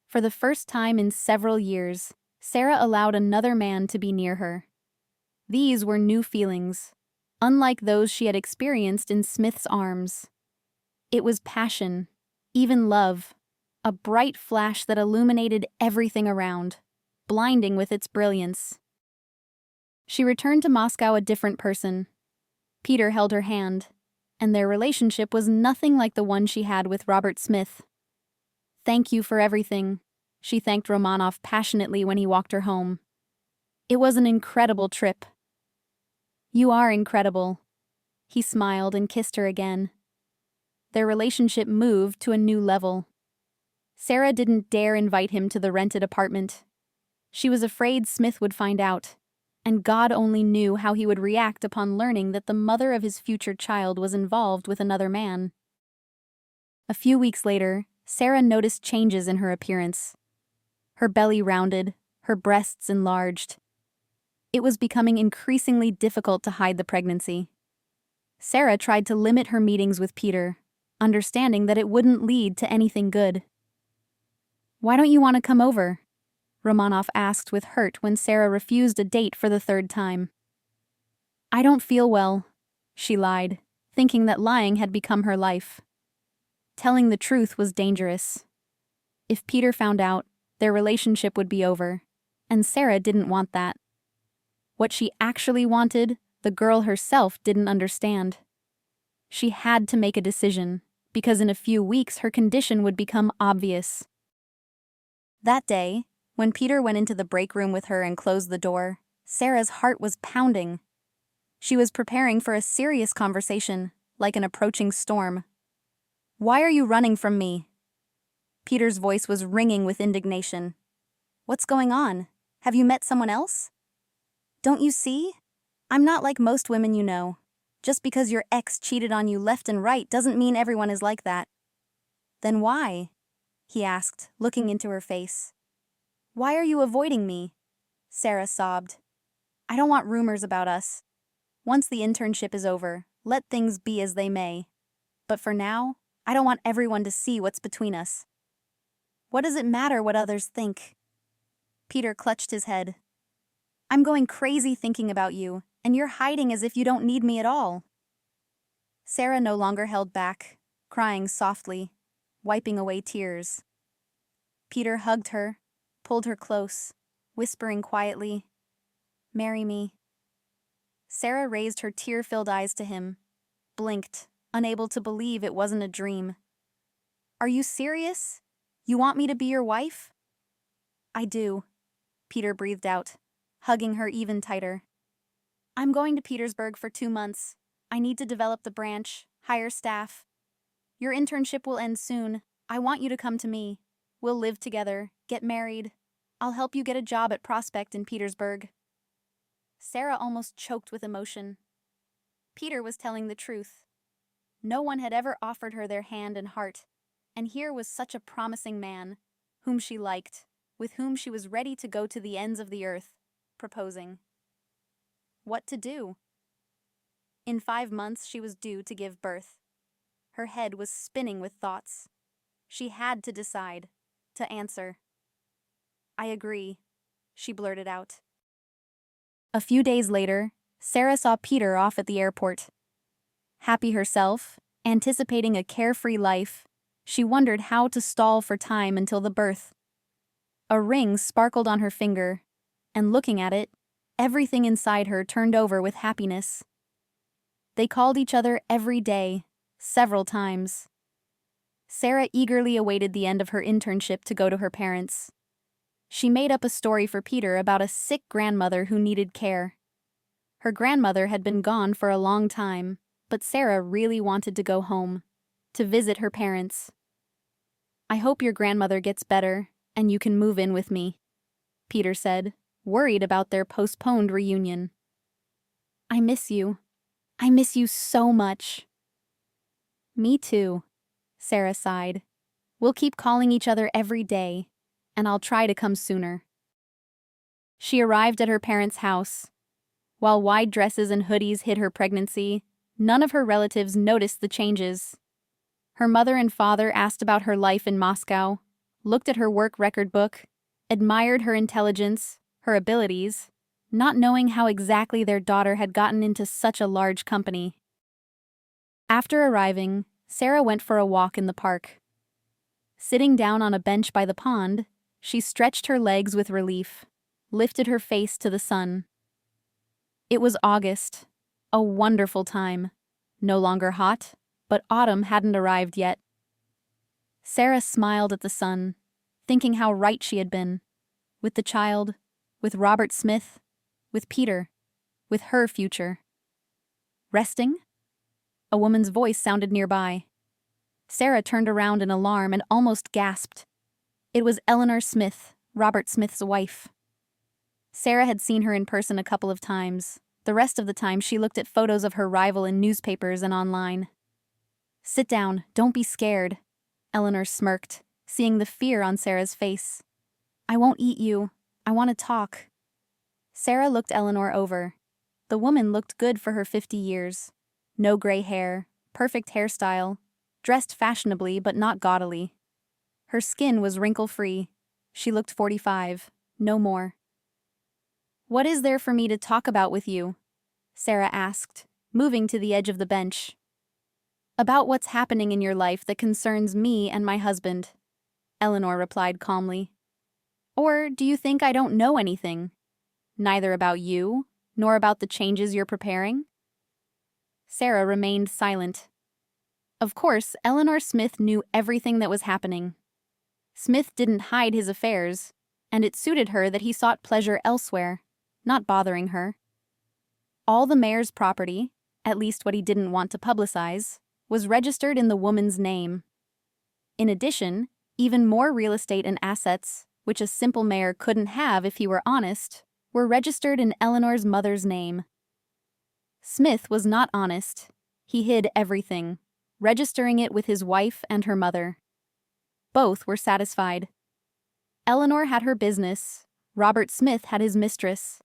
For the first time in several years, Sarah allowed another man to be near her. These were new feelings, unlike those she had experienced in Smith's arms. It was passion, even love, a bright flash that illuminated everything around, blinding with its brilliance. She returned to Moscow a different person. Peter held her hand, and their relationship was nothing like the one she had with Robert Smith. "Thank you for everything," she thanked Romanov passionately when he walked her home. "It was an incredible trip." "You are incredible." He smiled and kissed her again. Their relationship moved to a new level. Sarah didn't dare invite him to the rented apartment. She was afraid Smith would find out, and God only knew how he would react upon learning that the mother of his future child was involved with another man. A few weeks later, Sarah noticed changes in her appearance. Her belly rounded, her breasts enlarged. It was becoming increasingly difficult to hide the pregnancy. Sarah tried to limit her meetings with Peter, understanding that it wouldn't lead to anything good. "Why don't you want to come over?" Romanov asked with hurt when Sarah refused a date for the third time. "I don't feel well," she lied, thinking that lying had become her life. Telling the truth was dangerous. If Peter found out, their relationship would be over, and Sarah didn't want that. What she actually wanted, the girl herself didn't understand. She had to make a decision, because in a few weeks her condition would become obvious. That day, when Peter went into the break room with her and closed the door, Sarah's heart was pounding. She was preparing for a serious conversation, like an approaching storm. "Why are you running from me?" Peter's voice was ringing with indignation. "What's going on? Have you met someone else? Don't you see? I'm not like most women you know. Just because your ex cheated on you left and right doesn't mean everyone is like that." "Then why?" he asked, looking into her face. "Why are you avoiding me?" Sarah sobbed. "I don't want rumors about us. Once the internship is over, let things be as they may. But for now, I don't want everyone to see what's between us." "What does it matter what others think?" Peter clutched his head. "I'm going crazy thinking about you, and you're hiding as if you don't need me at all." Sarah no longer held back, crying softly, wiping away tears. Peter hugged her, pulled her close, whispering quietly, "Marry me." Sarah raised her tear-filled eyes to him, blinked, unable to believe it wasn't a dream. "Are you serious? You want me to be your wife?" "I do," Peter breathed out, hugging her even tighter. "I'm going to Petersburg for 2 months. I need to develop the branch, hire staff. Your internship will end soon. I want you to come to me. We'll live together, get married. I'll help you get a job at Prospect in Petersburg." Sarah almost choked with emotion. Peter was telling the truth. No one had ever offered her their hand and heart, and here was such a promising man, whom she liked, with whom she was ready to go to the ends of the earth, proposing. What to do? In 5 months she was due to give birth. Her head was spinning with thoughts. She had to decide, to answer. "I agree," she blurted out. A few days later, Sarah saw Peter off at the airport. Happy herself, anticipating a carefree life, she wondered how to stall for time until the birth. A ring sparkled on her finger, and looking at it, everything inside her turned over with happiness. They called each other every day, several times. Sarah eagerly awaited the end of her internship to go to her parents. She made up a story for Peter about a sick grandmother who needed care. Her grandmother had been gone for a long time, but Sarah really wanted to go home, to visit her parents. "I hope your grandmother gets better, and you can move in with me," Peter said, worried about their postponed reunion. "I miss you. I miss you so much." "Me too," Sarah sighed. "We'll keep calling each other every day, and I'll try to come sooner." She arrived at her parents' house. While wide dresses and hoodies hid her pregnancy, none of her relatives noticed the changes. Her mother and father asked about her life in Moscow, looked at her work record book, admired her intelligence, her abilities, not knowing how exactly their daughter had gotten into such a large company. After arriving, Sarah went for a walk in the park. Sitting down on a bench by the pond, she stretched her legs with relief, lifted her face to the sun. It was August, a wonderful time. No longer hot, but autumn hadn't arrived yet. Sarah smiled at the sun, thinking how right she had been. With the child, with Robert Smith, with Peter, with her future. Resting? A woman's voice sounded nearby. Sarah turned around in alarm and almost gasped. It was Eleanor Smith, Robert Smith's wife. Sarah had seen her in person a couple of times. The rest of the time she looked at photos of her rival in newspapers and online. "Sit down, don't be scared," Eleanor smirked, seeing the fear on Sarah's face. "I won't eat you. I want to talk." Sarah looked Eleanor over. The woman looked good for her 50 years. No gray hair, perfect hairstyle, dressed fashionably but not gaudily. Her skin was wrinkle-free. She looked 45, no more. "What is there for me to talk about with you?" Sarah asked, moving to the edge of the bench. "About what's happening in your life that concerns me and my husband," Eleanor replied calmly. "Or do you think I don't know anything? Neither about you, nor about the changes you're preparing?" Sarah remained silent. Of course, Eleanor Smith knew everything that was happening. Smith didn't hide his affairs, and it suited her that he sought pleasure elsewhere, not bothering her. All the mayor's property, at least what he didn't want to publicize, was registered in the woman's name. In addition, even more real estate and assets, which a simple mayor couldn't have if he were honest, were registered in Eleanor's mother's name. Smith was not honest. He hid everything, registering it with his wife and her mother. Both were satisfied. Eleanor had her business, Robert Smith had his mistress,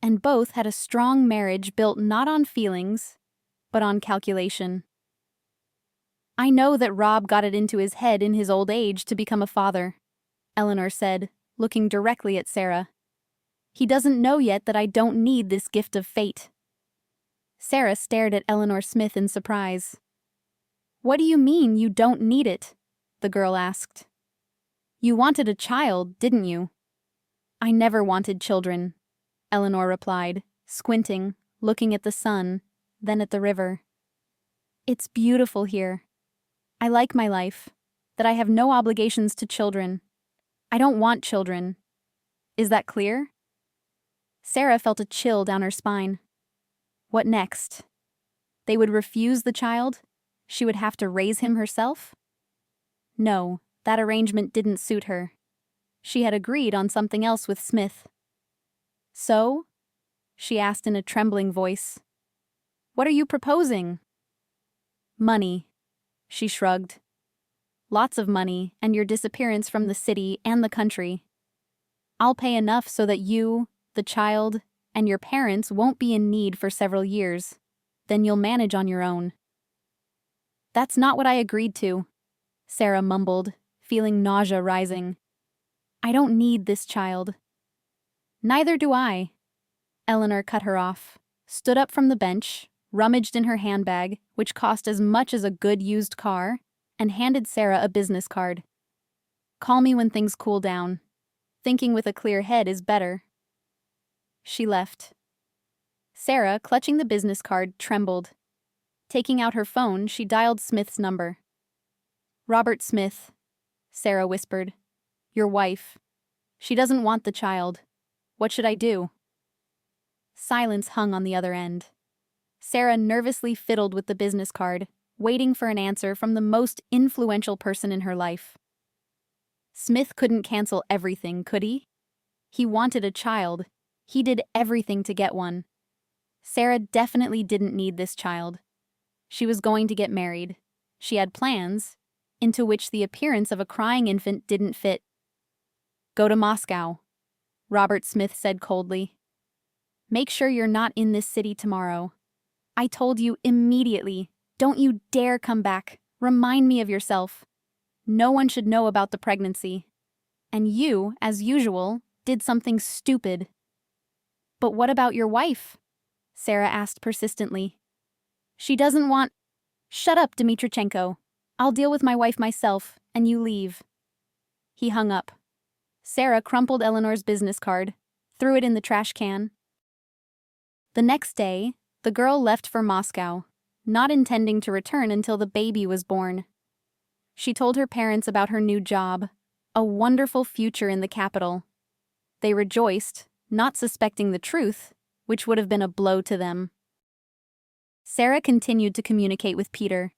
and both had a strong marriage built not on feelings, but on calculation. "I know that Rob got it into his head in his old age to become a father," Eleanor said, looking directly at Sarah. "He doesn't know yet that I don't need this gift of fate." Sarah stared at Eleanor Smith in surprise. "What do you mean you don't need it?" the girl asked. "You wanted a child, didn't you?" "I never wanted children," Eleanor replied, squinting, looking at the sun, then at the river. "It's beautiful here. I like my life, that I have no obligations to children. I don't want children. Is that clear?" Sarah felt a chill down her spine. What next? They would refuse the child? She would have to raise him herself? No, that arrangement didn't suit her. She had agreed on something else with Smith. "So?" she asked in a trembling voice. "What are you proposing?" "Money," she shrugged. "Lots of money, and your disappearance from the city and the country. I'll pay enough so that you, the child, and your parents won't be in need for several years. Then you'll manage on your own." "That's not what I agreed to," Sarah mumbled, feeling nausea rising. "I don't need this child." "Neither do I." Eleanor cut her off, stood up from the bench, rummaged in her handbag, which cost as much as a good used car, and handed Sarah a business card. "Call me when things cool down. Thinking with a clear head is better." She left. Sarah, clutching the business card, trembled. Taking out her phone, she dialed Smith's number. "Robert Smith," Sarah whispered. "Your wife. She doesn't want the child. What should I do?" Silence hung on the other end. Sarah nervously fiddled with the business card, waiting for an answer from the most influential person in her life. Smith couldn't cancel everything, could he? He wanted a child. He did everything to get one. Sarah definitely didn't need this child. She was going to get married. She had plans, into which the appearance of a crying infant didn't fit. "Go to Moscow," Robert Smith said coldly. "Make sure you're not in this city tomorrow. I told you immediately, don't you dare come back. Remind me of yourself. No one should know about the pregnancy. And you, as usual, did something stupid." "But what about your wife?" Sarah asked persistently. "She doesn't want—" "Shut up, Dmitrichenko. I'll deal with my wife myself, and you leave." He hung up. Sarah crumpled Eleanor's business card, threw it in the trash can. The next day, the girl left for Moscow, not intending to return until the baby was born. She told her parents about her new job, a wonderful future in the capital. They rejoiced, not suspecting the truth, which would have been a blow to them. Sarah continued to communicate with Peter.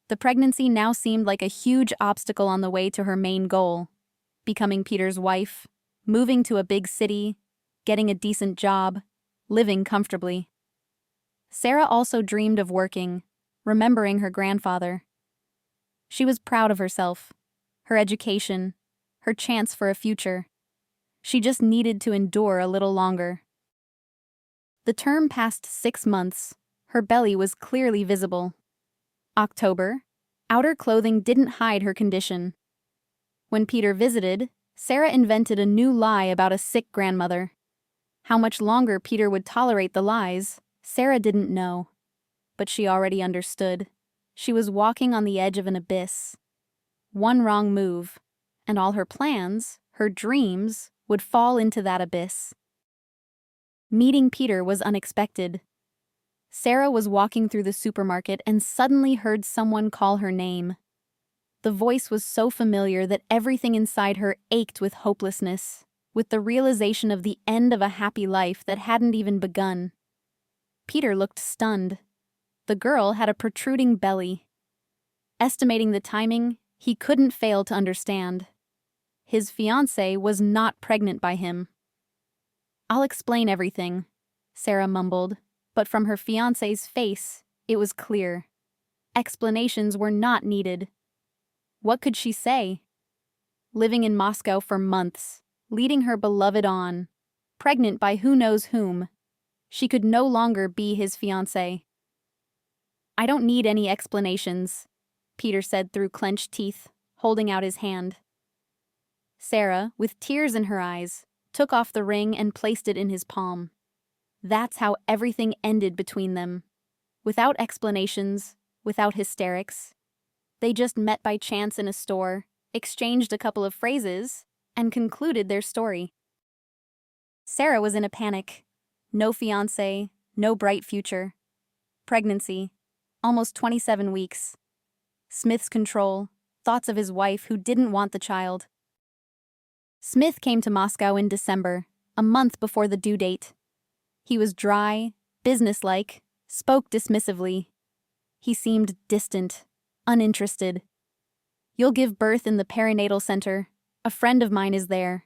The pregnancy now seemed like a huge obstacle on the way to her main goal: becoming Peter's wife, moving to a big city, getting a decent job, living comfortably. Sarah also dreamed of working, remembering her grandfather. She was proud of herself, her education, her chance for a future. She just needed to endure a little longer. The term passed 6 months. Her belly was clearly visible. October. Outer clothing didn't hide her condition. When Peter visited, Sarah invented a new lie about a sick grandmother. How much longer Peter would tolerate the lies, Sarah didn't know. But she already understood. She was walking on the edge of an abyss. One wrong move, and all her plans, her dreams, would fall into that abyss. Meeting Peter was unexpected. Sarah was walking through the supermarket and suddenly heard someone call her name. The voice was so familiar that everything inside her ached with hopelessness, with the realization of the end of a happy life that hadn't even begun. Peter looked stunned. The girl had a protruding belly. Estimating the timing, he couldn't fail to understand. His fiancée was not pregnant by him. "I'll explain everything," Sarah mumbled, but from her fiancé's face, it was clear. Explanations were not needed. What could she say? Living in Moscow for months, leading her beloved on, pregnant by who knows whom, she could no longer be his fiancée. "I don't need any explanations," Peter said through clenched teeth, holding out his hand. Sarah, with tears in her eyes, took off the ring and placed it in his palm. That's how everything ended between them. Without explanations, without hysterics. They just met by chance in a store, exchanged a couple of phrases, and concluded their story. Sarah was in a panic. No fiancé, no bright future. Pregnancy, almost 27 weeks. Smith's control, thoughts of his wife who didn't want the child. Smith came to Moscow in December, a month before the due date. He was dry, businesslike, spoke dismissively. He seemed distant, uninterested. "You'll give birth in the perinatal center. A friend of mine is there.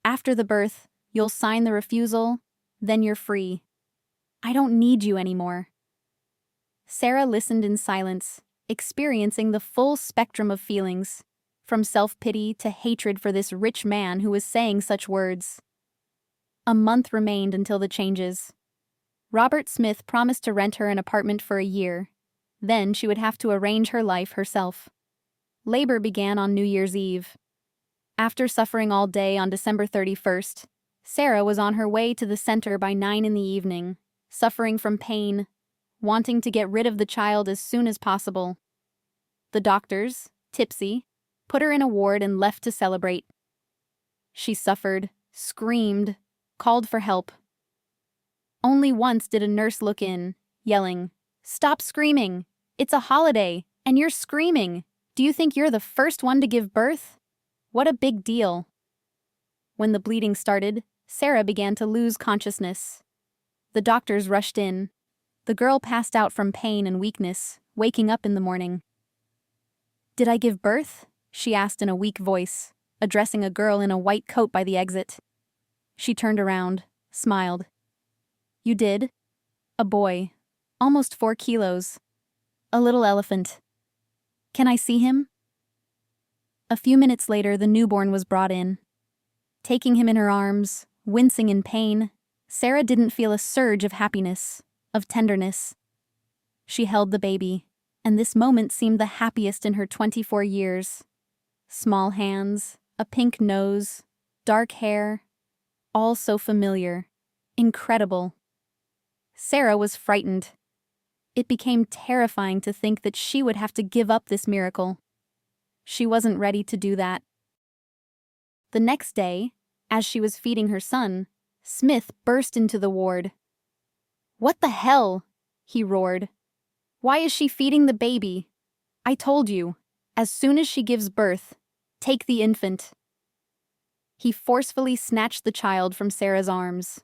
After the birth, you'll sign the refusal, then you're free. I don't need you anymore." Sarah listened in silence, experiencing the full spectrum of feelings, from self-pity to hatred for this rich man who was saying such words. A month remained until the changes. Robert Smith promised to rent her an apartment for a year. Then she would have to arrange her life herself. Labor began on New Year's Eve. After suffering all day on December 31st, Sarah was on her way to the center by 9 in the evening, suffering from pain, wanting to get rid of the child as soon as possible. The doctors, tipsy, put her in a ward and left to celebrate. She suffered, screamed, called for help. Only once did a nurse look in, yelling, Stop screaming. It's a holiday, and you're screaming. Do you think you're the first one to give birth? What a big deal. When the bleeding started, Sarah began to lose consciousness. The doctors rushed in. The girl passed out from pain and weakness, waking up in the morning. "Did I give birth?" she asked in a weak voice, addressing a girl in a white coat by the exit. She turned around, smiled. "You did? A boy. Almost 4 kilos. A little elephant. Can I see him?" A few minutes later, the newborn was brought in. Taking him in her arms, wincing in pain, Sarah didn't feel a surge of happiness, of tenderness. She held the baby, and this moment seemed the happiest in her 24 years. Small hands, a pink nose, dark hair, all so familiar, incredible. Sarah was frightened. It became terrifying to think that she would have to give up this miracle. She wasn't ready to do that. The next day, as she was feeding her son, Smith burst into the ward. "What the hell?" he roared. "Why is she feeding the baby? I told you, as soon as she gives birth, take the infant." He forcefully snatched the child from Sarah's arms.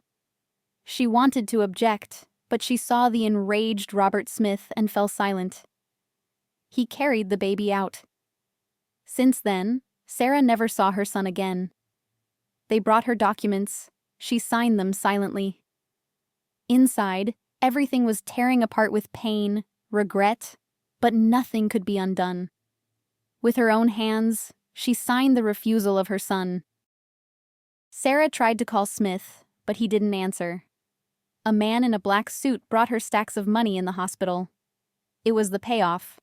She wanted to object, but she saw the enraged Robert Smith and fell silent. He carried the baby out. Since then, Sarah never saw her son again. They brought her documents. She signed them silently. Inside, everything was tearing apart with pain, regret, but nothing could be undone. With her own hands, she signed the refusal of her son. Sarah tried to call Smith, but he didn't answer. A man in a black suit brought her stacks of money in the hospital. It was the payoff.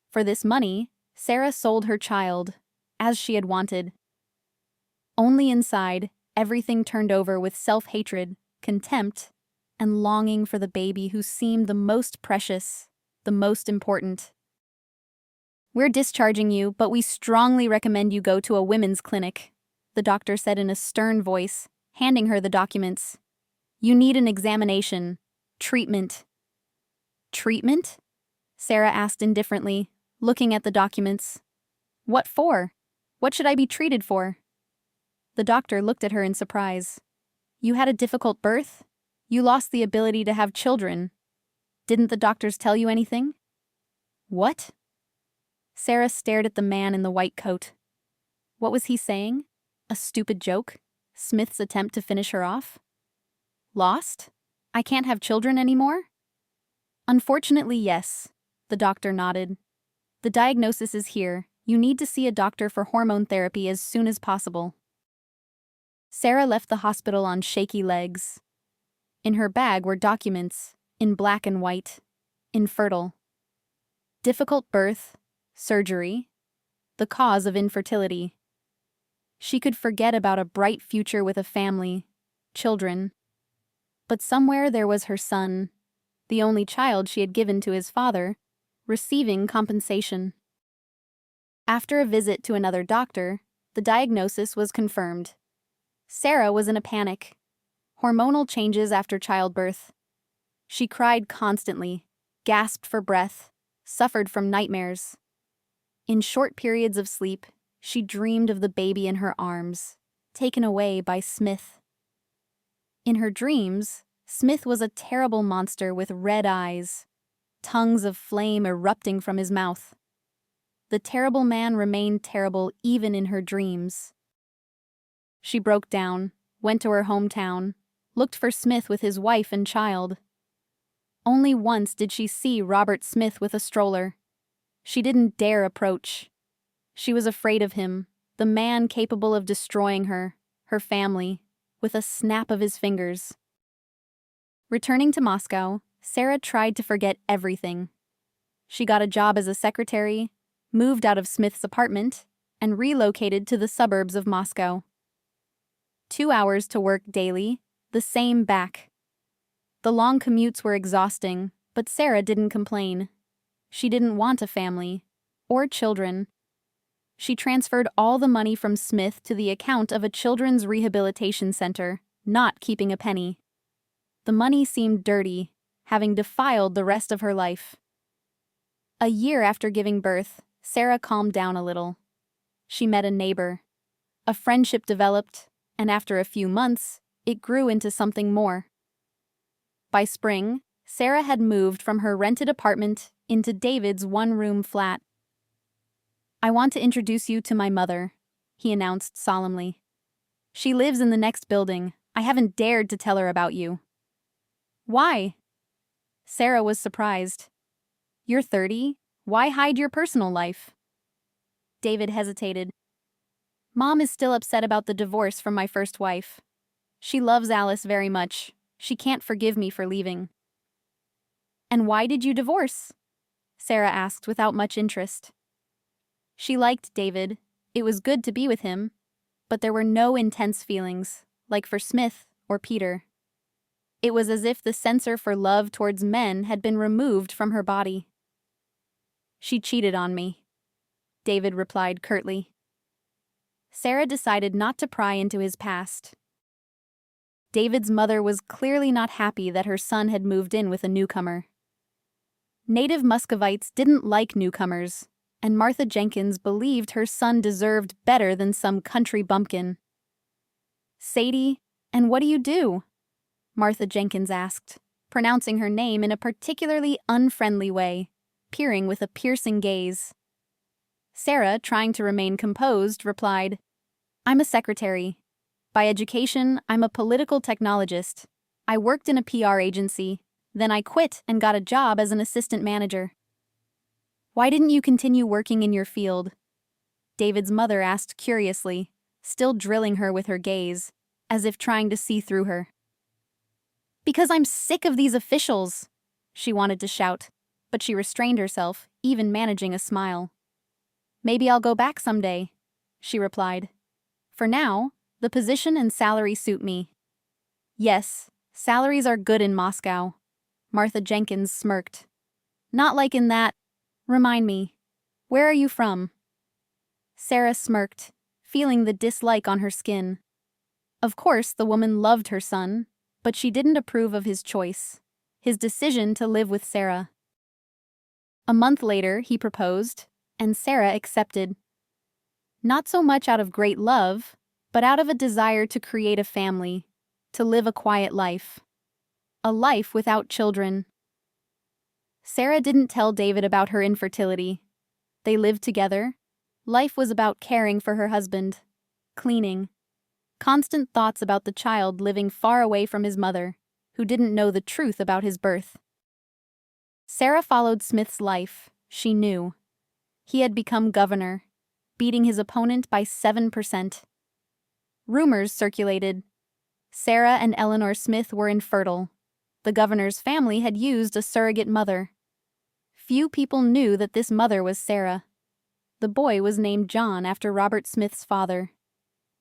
For this money, Sarah sold her child, as she had wanted. Only inside, everything turned over with self-hatred, contempt, and longing for the baby who seemed the most precious, the most important. "We're discharging you, but we strongly recommend you go to a women's clinic," the doctor said in a stern voice, handing her the documents. "You need an examination. Treatment." "Treatment?" Sarah asked indifferently, looking at the documents. "What for? What should I be treated for?" The doctor looked at her in surprise. "You had a difficult birth? You lost the ability to have children. Didn't the doctors tell you anything?" "What?" Sarah stared at the man in the white coat. What was he saying? A stupid joke? Smith's attempt to finish her off? "Lost? I can't have children anymore?" "Unfortunately, yes," the doctor nodded. "The diagnosis is here. You need to see a doctor for hormone therapy as soon as possible." Sarah left the hospital on shaky legs. In her bag were documents, in black and white, infertile. Difficult birth, surgery, the cause of infertility. She could forget about a bright future with a family, children. But somewhere there was her son, the only child she had given to his father, receiving compensation. After a visit to another doctor, the diagnosis was confirmed. Sarah was in a panic. Hormonal changes after childbirth. She cried constantly, gasped for breath, suffered from nightmares. In short periods of sleep, she dreamed of the baby in her arms, taken away by Smith. In her dreams, Smith was a terrible monster with red eyes, tongues of flame erupting from his mouth. The terrible man remained terrible even in her dreams. She broke down, went to her hometown, looked for Smith with his wife and child. Only once did she see Robert Smith with a stroller. She didn't dare approach. She was afraid of him, the man capable of destroying her, her family, with a snap of his fingers. Returning to Moscow, Sarah tried to forget everything. She got a job as a secretary, moved out of Smith's apartment, and relocated to the suburbs of Moscow. 2 hours to work daily, the same back. The long commutes were exhausting, but Sarah didn't complain. She didn't want a family, or children. She transferred all the money from Smith to the account of a children's rehabilitation center, not keeping a penny. The money seemed dirty, having defiled the rest of her life. A year after giving birth, Sarah calmed down a little. She met a neighbor. A friendship developed, and after a few months, it grew into something more. By spring, Sarah had moved from her rented apartment into David's one-room flat. "I want to introduce you to my mother," he announced solemnly. "She lives in the next building. I haven't dared to tell her about you." "Why?" Sarah was surprised. "You're 30. Why hide your personal life?" David hesitated. "Mom is still upset about the divorce from my first wife. She loves Alice very much. She can't forgive me for leaving." "And why did you divorce?" Sarah asked without much interest. She liked David. It was good to be with him, but there were no intense feelings, like for Smith or Peter. It was as if the censor for love towards men had been removed from her body. "She cheated on me," David replied curtly. Sarah decided not to pry into his past. David's mother was clearly not happy that her son had moved in with a newcomer. Native Muscovites didn't like newcomers, and Martha Jenkins believed her son deserved better than some country bumpkin. "Sadie, and what do you do?" Martha Jenkins asked, pronouncing her name in a particularly unfriendly way, peering with a piercing gaze. Sarah, trying to remain composed, replied, "I'm a secretary. By education, I'm a political technologist. I worked in a PR agency, then I quit and got a job as an assistant manager." "Why didn't you continue working in your field?" David's mother asked curiously, still drilling her with her gaze, as if trying to see through her. "Because I'm sick of these officials," she wanted to shout, but she restrained herself, even managing a smile. "Maybe I'll go back someday," she replied. "For now, the position and salary suit me." "Yes, salaries are good in Moscow," Martha Jenkins smirked. "Not like in that. Remind me, where are you from?" Sarah smirked, feeling the dislike on her skin. Of course, the woman loved her son, but she didn't approve of his choice, his decision to live with Sarah. A month later, he proposed, and Sarah accepted. Not so much out of great love, but out of a desire to create a family, to live a quiet life. A life without children. Sarah didn't tell David about her infertility. They lived together. Life was about caring for her husband, cleaning, constant thoughts about the child living far away from his mother, who didn't know the truth about his birth. Sarah followed Smith's life, she knew. He had become governor, beating his opponent by 7%. Rumors circulated. Sarah and Eleanor Smith were infertile. The governor's family had used a surrogate mother. Few people knew that this mother was Sarah. The boy was named John after Robert Smith's father.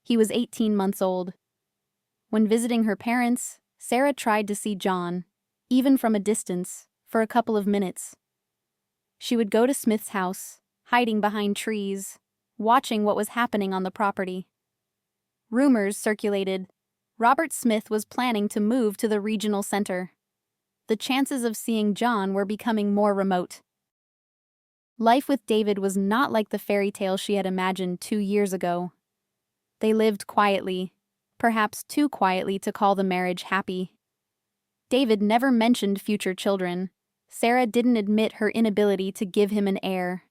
He was 18 months old. When visiting her parents, Sarah tried to see John, even from a distance, for a couple of minutes. She would go to Smith's house, hiding behind trees, watching what was happening on the property. Rumors circulated. Robert Smith was planning to move to the regional center. The chances of seeing John were becoming more remote. Life with David was not like the fairy tale she had imagined 2 years ago. They lived quietly, perhaps too quietly to call the marriage happy. David never mentioned future children. Sarah didn't admit her inability to give him an heir.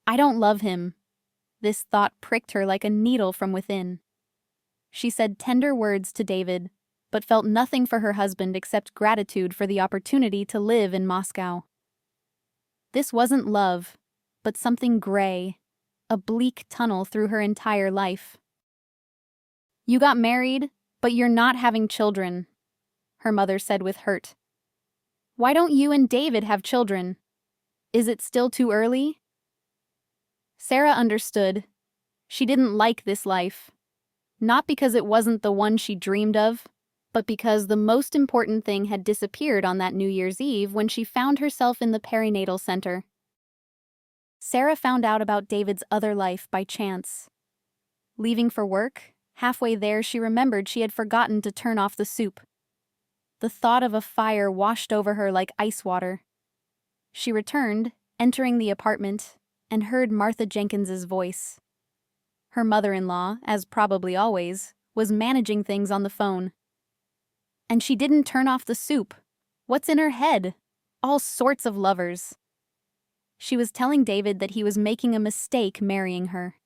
"I don't love him." This thought pricked her like a needle from within. She said tender words to David, but felt nothing for her husband except gratitude for the opportunity to live in Moscow. This wasn't love, but something gray, a bleak tunnel through her entire life. "You got married, but you're not having children," her mother said with hurt. "Why don't you and David have children? Is it still too early?" Sarah understood. She didn't like this life. Not because it wasn't the one she dreamed of, but because the most important thing had disappeared on that New Year's Eve when she found herself in the perinatal center. Sarah found out about David's other life by chance. Leaving for work, halfway there she remembered she had forgotten to turn off the soup. The thought of a fire washed over her like ice water. She returned, entering the apartment, and heard Martha Jenkins's voice. Her mother-in-law, as probably always, was managing things on the phone. And she didn't turn off the soup. What's in her head? All sorts of lovers. She was telling David that he was making a mistake marrying her.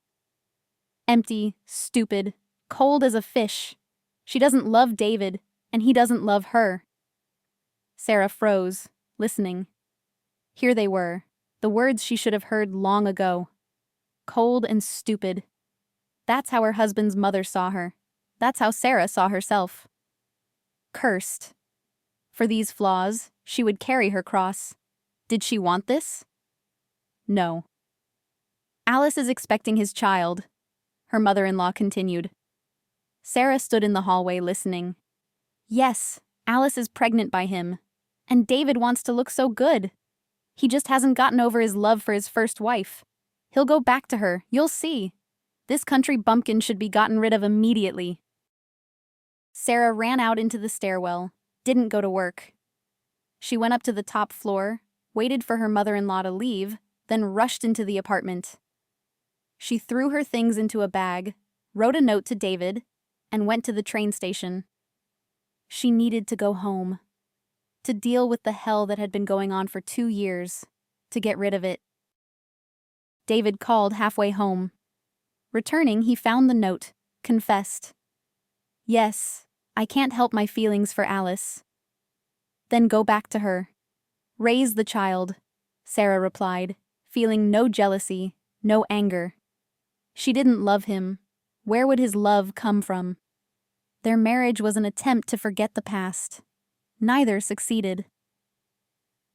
Empty, stupid, cold as a fish. She doesn't love David, and he doesn't love her. Sarah froze, listening. Here they were, the words she should have heard long ago. Cold and stupid. That's how her husband's mother saw her. That's how Sarah saw herself. Cursed. For these flaws, she would carry her cross. Did she want this? No. Alice is expecting his child, her mother-in-law continued. Sarah stood in the hallway listening. Yes, Alice is pregnant by him. And David wants to look so good. He just hasn't gotten over his love for his first wife. He'll go back to her, you'll see. This country bumpkin should be gotten rid of immediately. Sarah ran out into the stairwell, didn't go to work. She went up to the top floor, waited for her mother-in-law to leave, then rushed into the apartment. She threw her things into a bag, wrote a note to David, and went to the train station. She needed to go home. To deal with the hell that had been going on for 2 years. To get rid of it. David called halfway home. Returning, he found the note, confessed. Yes, I can't help my feelings for Alice. Then go back to her. Raise the child, Sarah replied, feeling no jealousy, no anger. She didn't love him. Where would his love come from? Their marriage was an attempt to forget the past. Neither succeeded.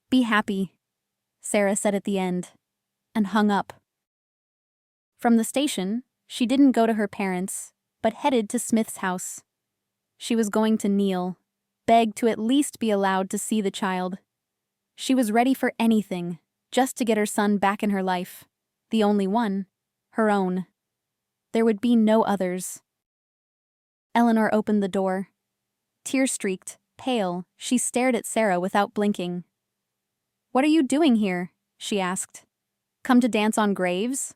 Be happy, Sarah said at the end, and hung up. From the station, she didn't go to her parents, but headed to Smith's house. She was going to kneel, beg to at least be allowed to see the child. She was ready for anything, just to get her son back in her life. The only one, her own. There would be no others. Eleanor opened the door. Tear-streaked, pale, she stared at Sarah without blinking. What are you doing here? She asked. Come to dance on graves?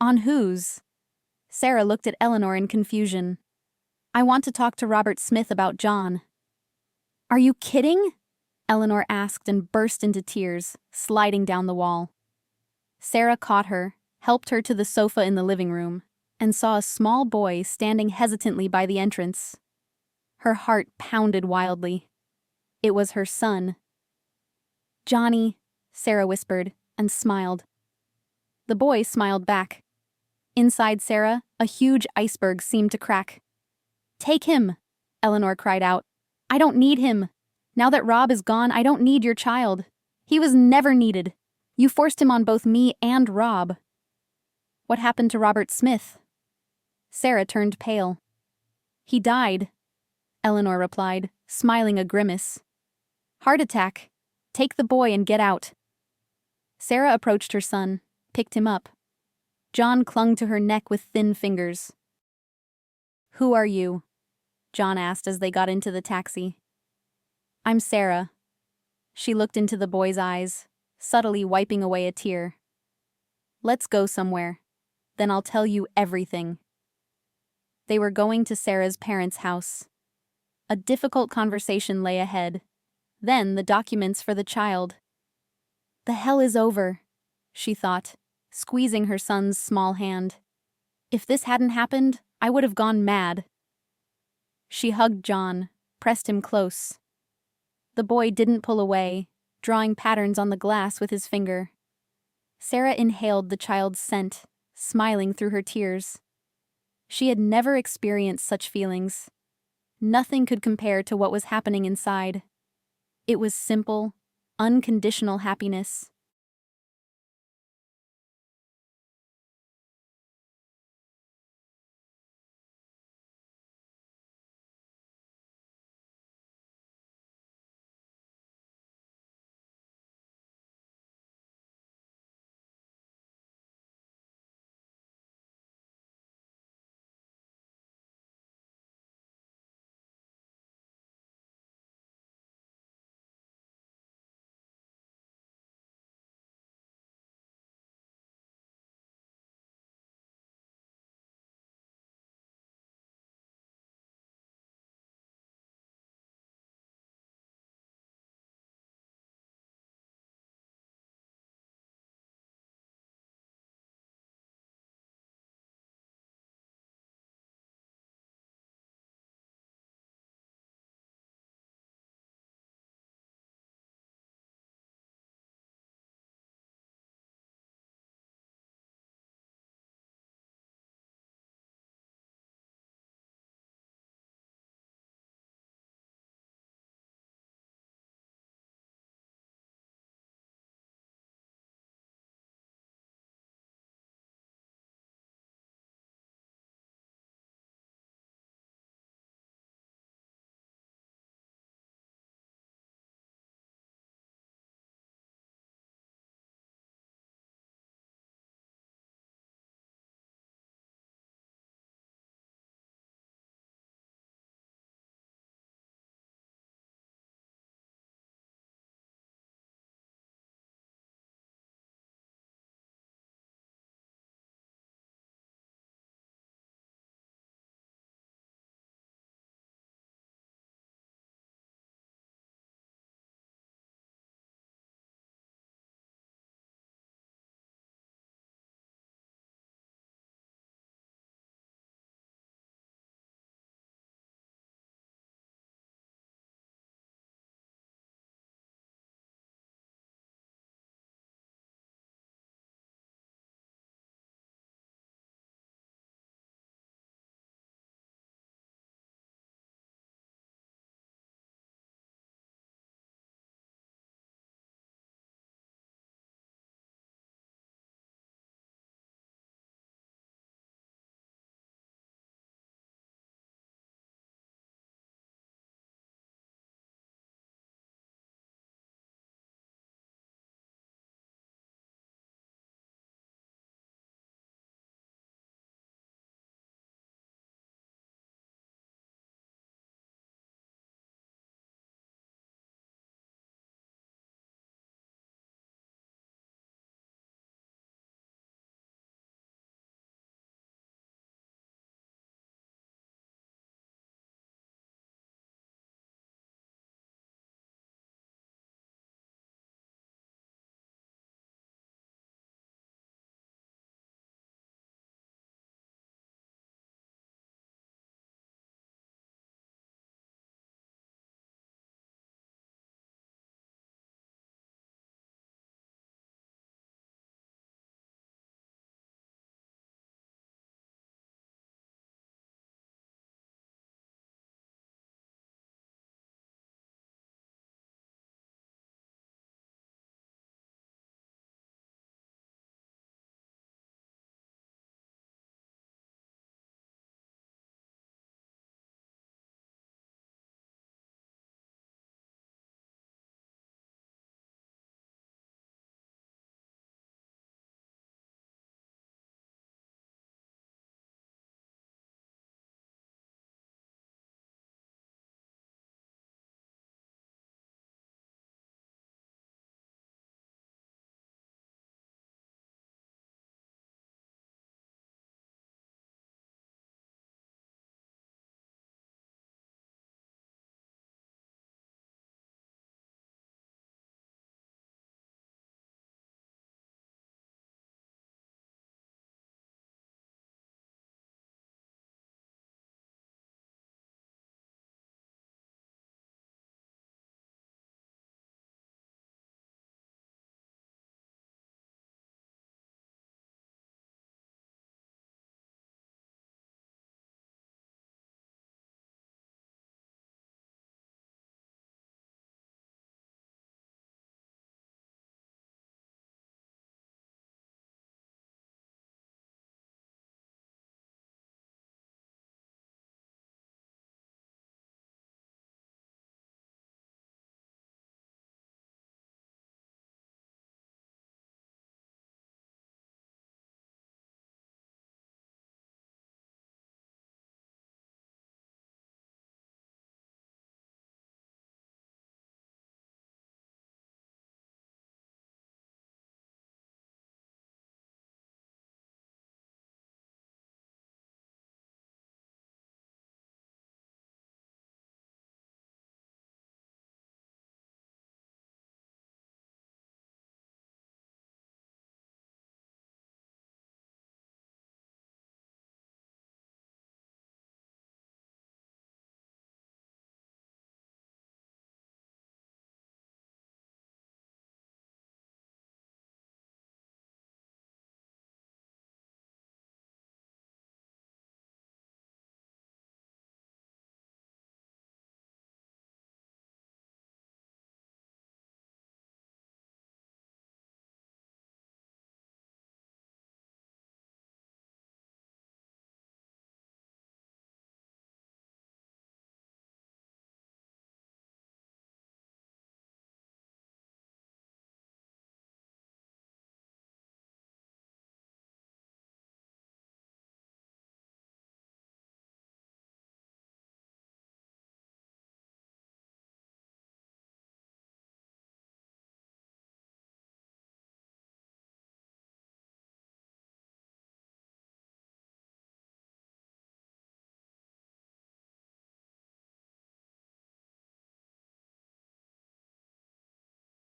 On whose? Sarah looked at Eleanor in confusion. I want to talk to Robert Smith about John. Are you kidding? Eleanor asked and burst into tears, sliding down the wall. Sarah caught her, helped her to the sofa in the living room, and saw a small boy standing hesitantly by the entrance. Her heart pounded wildly. It was her son. Johnny, Sarah whispered, and smiled. The boy smiled back. Inside Sarah, a huge iceberg seemed to crack. Take him, Eleanor cried out. I don't need him. Now that Rob is gone, I don't need your child. He was never needed. You forced him on both me and Rob. What happened to Robert Smith? Sarah turned pale. He died, Eleanor replied, smiling a grimace. Heart attack. Take the boy and get out. Sarah approached her son, picked him up. John clung to her neck with thin fingers. Who are you? John asked as they got into the taxi. I'm Sarah. She looked into the boy's eyes, subtly wiping away a tear. Let's go somewhere. Then I'll tell you everything. They were going to Sarah's parents' house. A difficult conversation lay ahead. Then the documents for the child. The hell is over, she thought, squeezing her son's small hand. If this hadn't happened, I would have gone mad. She hugged John, pressed him close. The boy didn't pull away, drawing patterns on the glass with his finger. Sarah inhaled the child's scent, smiling through her tears. She had never experienced such feelings. Nothing could compare to what was happening inside. It was simple, unconditional happiness.